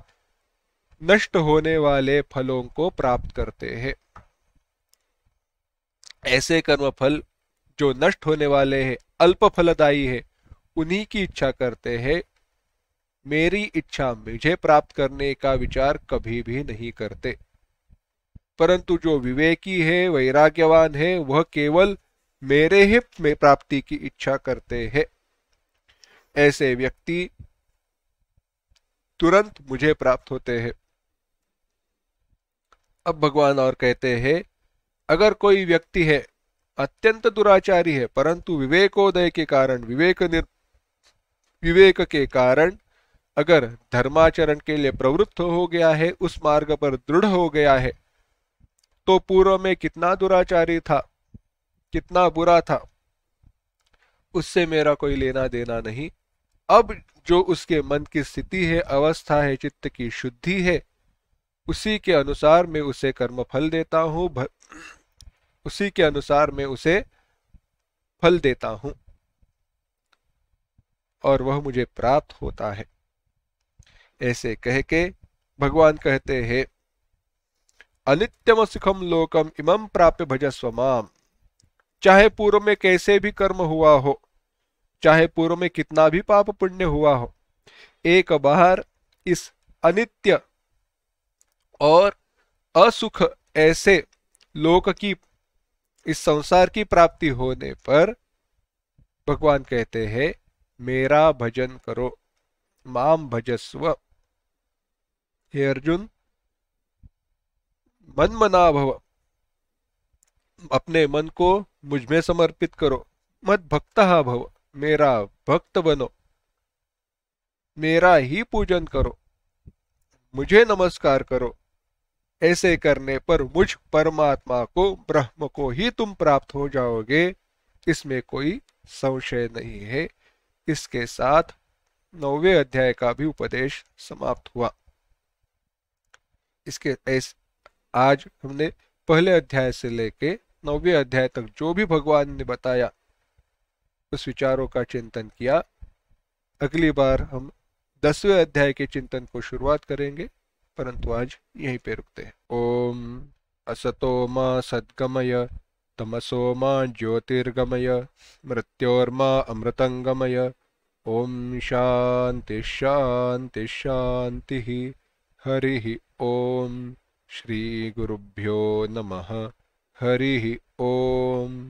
नष्ट होने वाले फलों को प्राप्त करते हैं। ऐसे कर्मफल जो नष्ट होने वाले हैं, अल्प फलदायी है, उन्हीं की इच्छा करते हैं। मेरी इच्छा मुझे प्राप्त करने का विचार कभी भी नहीं करते। परंतु जो विवेकी है, वैराग्यवान है, वह केवल मेरे हित में प्राप्ति की इच्छा करते हैं। ऐसे व्यक्ति तुरंत मुझे प्राप्त होते हैं। अब भगवान और कहते हैं, अगर कोई व्यक्ति है अत्यंत दुराचारी है, परंतु विवेकोदय के कारण विवेक के कारण अगर धर्माचरण के लिए प्रवृत्त हो गया है, उस मार्ग पर दृढ़ हो गया है, तो पूर्व में कितना दुराचारी था, कितना बुरा था, उससे मेरा कोई लेना देना नहीं। अब जो उसके मन की स्थिति है, अवस्था है, चित्त की शुद्धि है, उसी के अनुसार मैं उसे कर्म फल देता हूं, उसी के अनुसार मैं उसे फल देता हूं और वह मुझे प्राप्त होता है। ऐसे कह के भगवान कहते हैं, अनित्यम सुखम लोकम इमं प्राप्य भजस्व माम। चाहे पूर्व में कैसे भी कर्म हुआ हो, चाहे पूर्व में कितना भी पाप पुण्य हुआ हो, एक बार इस अनित्य और असुख ऐसे लोक की, इस संसार की प्राप्ति होने पर भगवान कहते हैं, मेरा भजन करो, माम भजस्व। हे अर्जुन, मन मना भव, अपने मन को मुझ में समर्पित करो। मत भक्तः भव, मेरा भक्त बनो, मेरा ही पूजन करो, मुझे नमस्कार करो। ऐसे करने पर मुझ परमात्मा को, ब्रह्म को ही तुम प्राप्त हो जाओगे, इसमें कोई संशय नहीं है। इसके साथ 9वें अध्याय का भी उपदेश समाप्त हुआ। इसके आज हमने पहले अध्याय से लेके 9वें अध्याय तक जो भी भगवान ने बताया उस विचारों का चिंतन किया। अगली बार हम 10वें अध्याय के चिंतन को शुरुआत करेंगे, परंतु आज यहीं पे रुकते हैं। ओम असतो मा सद्गमय, तमसो मा ज्योतिर्गमय, मृत्योर्मा अमृतंगमय। ओम शांति शांति शांति। हरि ओम। श्री गुरुभ्यो नमः। हरि ओम।